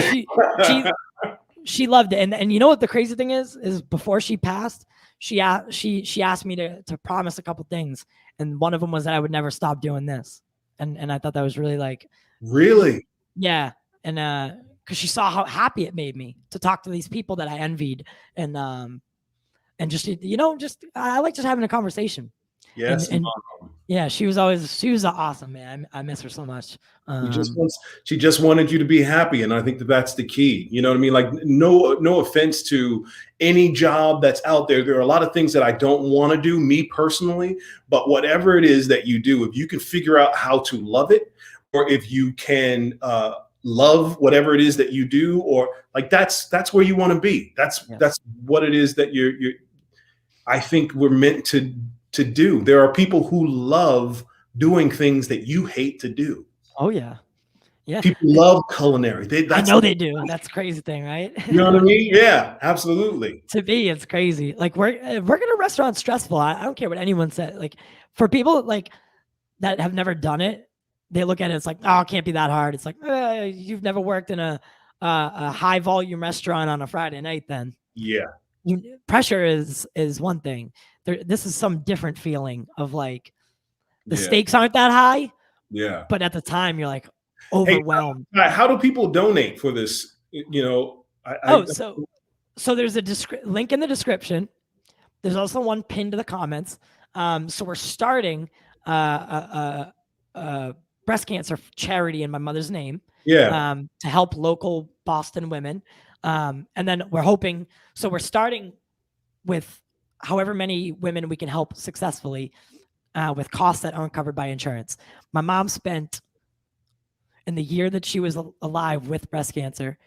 she loved it. And you know what the crazy thing is before she passed, she asked me to promise a couple things. And one of them was that I would never stop doing this. And I thought that was really like, really? Yeah. And, cause she saw how happy it made me to talk to these people that I envied. And just, I like just having a conversation. Yes. And yeah, she was awesome, man. I miss her so much. She just wanted you to be happy. And I think that's the key. You know what I mean? Like, no offense to any job that's out there. There are a lot of things that I don't want to do, me personally, but whatever it is that you do, if you can figure out how to love it, or if you can, love whatever it is that you do, or like, that's where you want to be. That's what it is that you're I think we're meant to do. There are people who love doing things that you hate to do. Oh yeah. Yeah. People love culinary. I know they do. That's a crazy thing, right? You know what I mean? Yeah, absolutely. To me, it's crazy. Like working a restaurant's stressful. I don't care what anyone said. Like for people like that have never done it, they look at it. It's like, oh, it can't be that hard. It's like you've never worked in a high volume restaurant on a Friday night. Then Yeah, pressure is one thing. This is some different feeling of like the stakes aren't that high. Yeah, but at the time you're like overwhelmed. Hey, how do people donate for this? You know, so there's a link in the description. There's also one pinned to the comments. So we're starting a breast cancer charity in my mother's name. Yeah. To help local Boston women. And then we're hoping. So we're starting with however many women we can help successfully with costs that aren't covered by insurance. My mom spent, in the year that she was alive with breast cancer,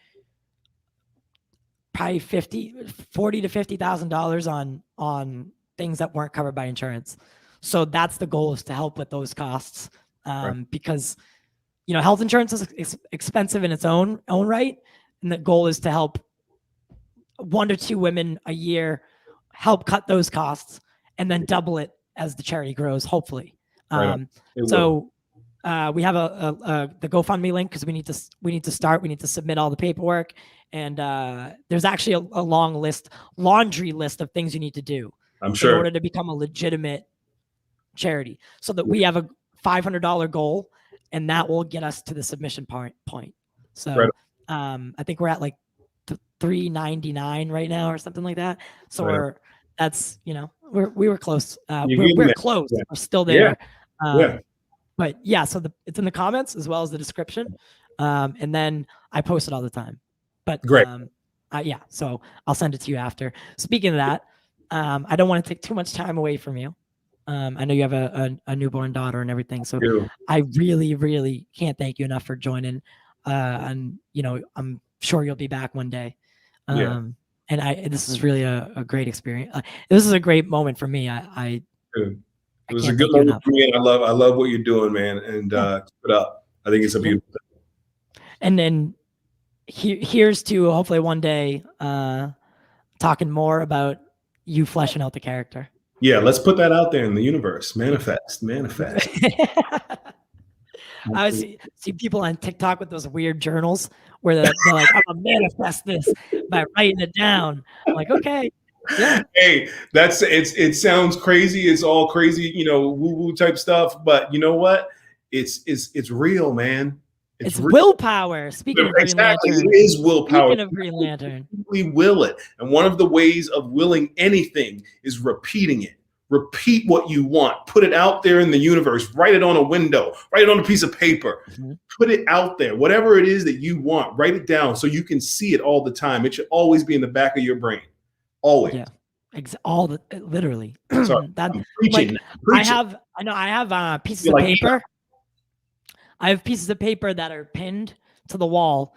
probably $40,000 to $50,000 on things that weren't covered by insurance. So that's the goal, is to help with those costs, because you know health insurance is expensive in its own right, and the goal is to help 1 to 2 women a year, help cut those costs, and then double it as the charity grows, hopefully. So we have the GoFundMe link because we need to start. We need to submit all the paperwork, and there's actually a long laundry list of things you need to do. I'm sure, in order to become a legitimate charity. So that we have a $500 goal, and that will get us to the submission point. So I think we're at like $399 right now or something like that. So we were close. We're close. Yeah. We're still there. But yeah, so it's in the comments as well as the description. And then I post it all the time. But great. So I'll send it to you after. Speaking of that, I don't want to take too much time away from you. I know you have a newborn daughter and everything. So I really, really can't thank you enough for joining. And I'm sure you'll be back one day. And this is really a great experience. This is a great moment for me. It was a good moment for me, and I love what you're doing, man. And keep it up. I think it's a beautiful thing. And then here's to hopefully one day talking more about you fleshing out the character. Yeah, let's put that out there in the universe. Manifest. I see people on TikTok with those weird journals where they're like, I'm gonna manifest this by writing it down. I'm like, okay. Yeah. Hey, it sounds crazy. It's all crazy, woo-woo type stuff. But you know what? It's real, man. It's willpower. Speaking of Green Lantern. It is willpower. Speaking of Green Lantern. We will it. And one of the ways of willing anything is repeating it. Repeat what you want. Put it out there in the universe. Write it on a window. Write it on a piece of paper. Mm-hmm. Put it out there. Whatever it is that you want, write it down so you can see it all the time. It should always be in the back of your brain. Always. Yeah. Literally. Sorry, I'm preaching. I have pieces of paper. I have pieces of paper that are pinned to the wall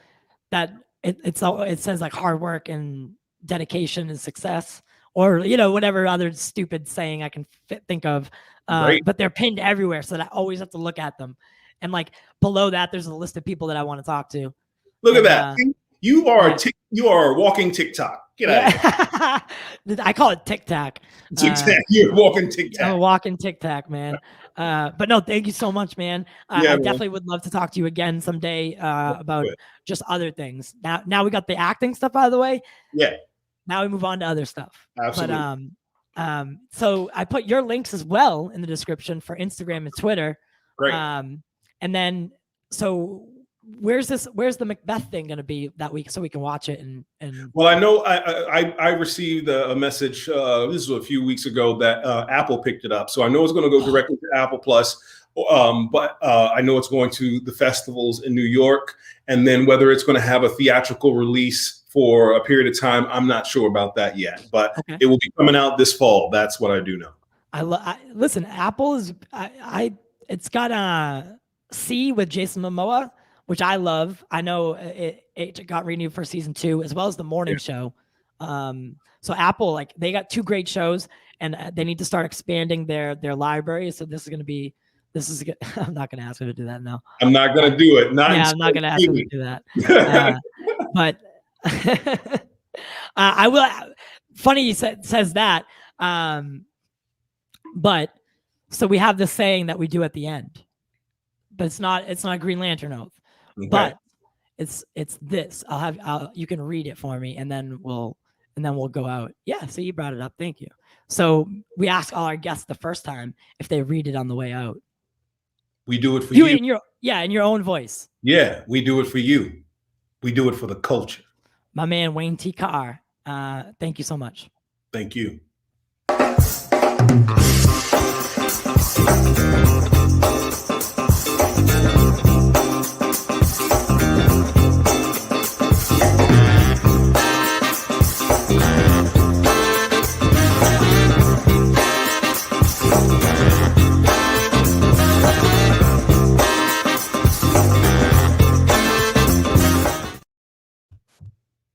that it says like hard work and dedication and success, or whatever other stupid saying I can think of. But they're pinned everywhere, so that I always have to look at them. And like below that, there's a list of people that I want to talk to. Look at that. You are a walking TikTok. Get out of here. I call it TikTok. You're walking TikTok. I'm a walking TikTok, man. But no, thank you so much, man. I definitely would love to talk to you again someday about just other things. Now we got the acting stuff out of the way. Yeah. Now we move on to other stuff. Absolutely. But so I put your links as well in the description for Instagram and Twitter. Great. And then so where's the Macbeth thing going to be that week so we can watch it? And well, I know I received a message this was a few weeks ago that Apple picked it up, so I know it's going to go directly to Apple Plus. But I know it's going to the festivals in New York, and then whether it's going to have a theatrical release for a period of time, I'm not sure about that yet. But It will be coming out this fall. That's what I do know. Listen, Apple is it's got C with Jason Momoa, which I love. I know it got renewed for season 2 as well as the morning show. So Apple, like, they got 2 great shows, and they need to start expanding their library. So this is I'm not going to ask her to do that now. I'm not going to do it. I'm not going to ask her to do that. But I will. Funny you says that. But so we have this saying that we do at the end, but it's not Green Lantern oath, but it's this. You can read it for me, and then we'll go out. Yeah. So you brought it up. Thank you. So we ask all our guests the first time if they read it on the way out. We do it for you. In your own voice. Yeah, we do it for you. We do it for the culture. My man, Wayne T.CARR. Thank you so much. Thank you.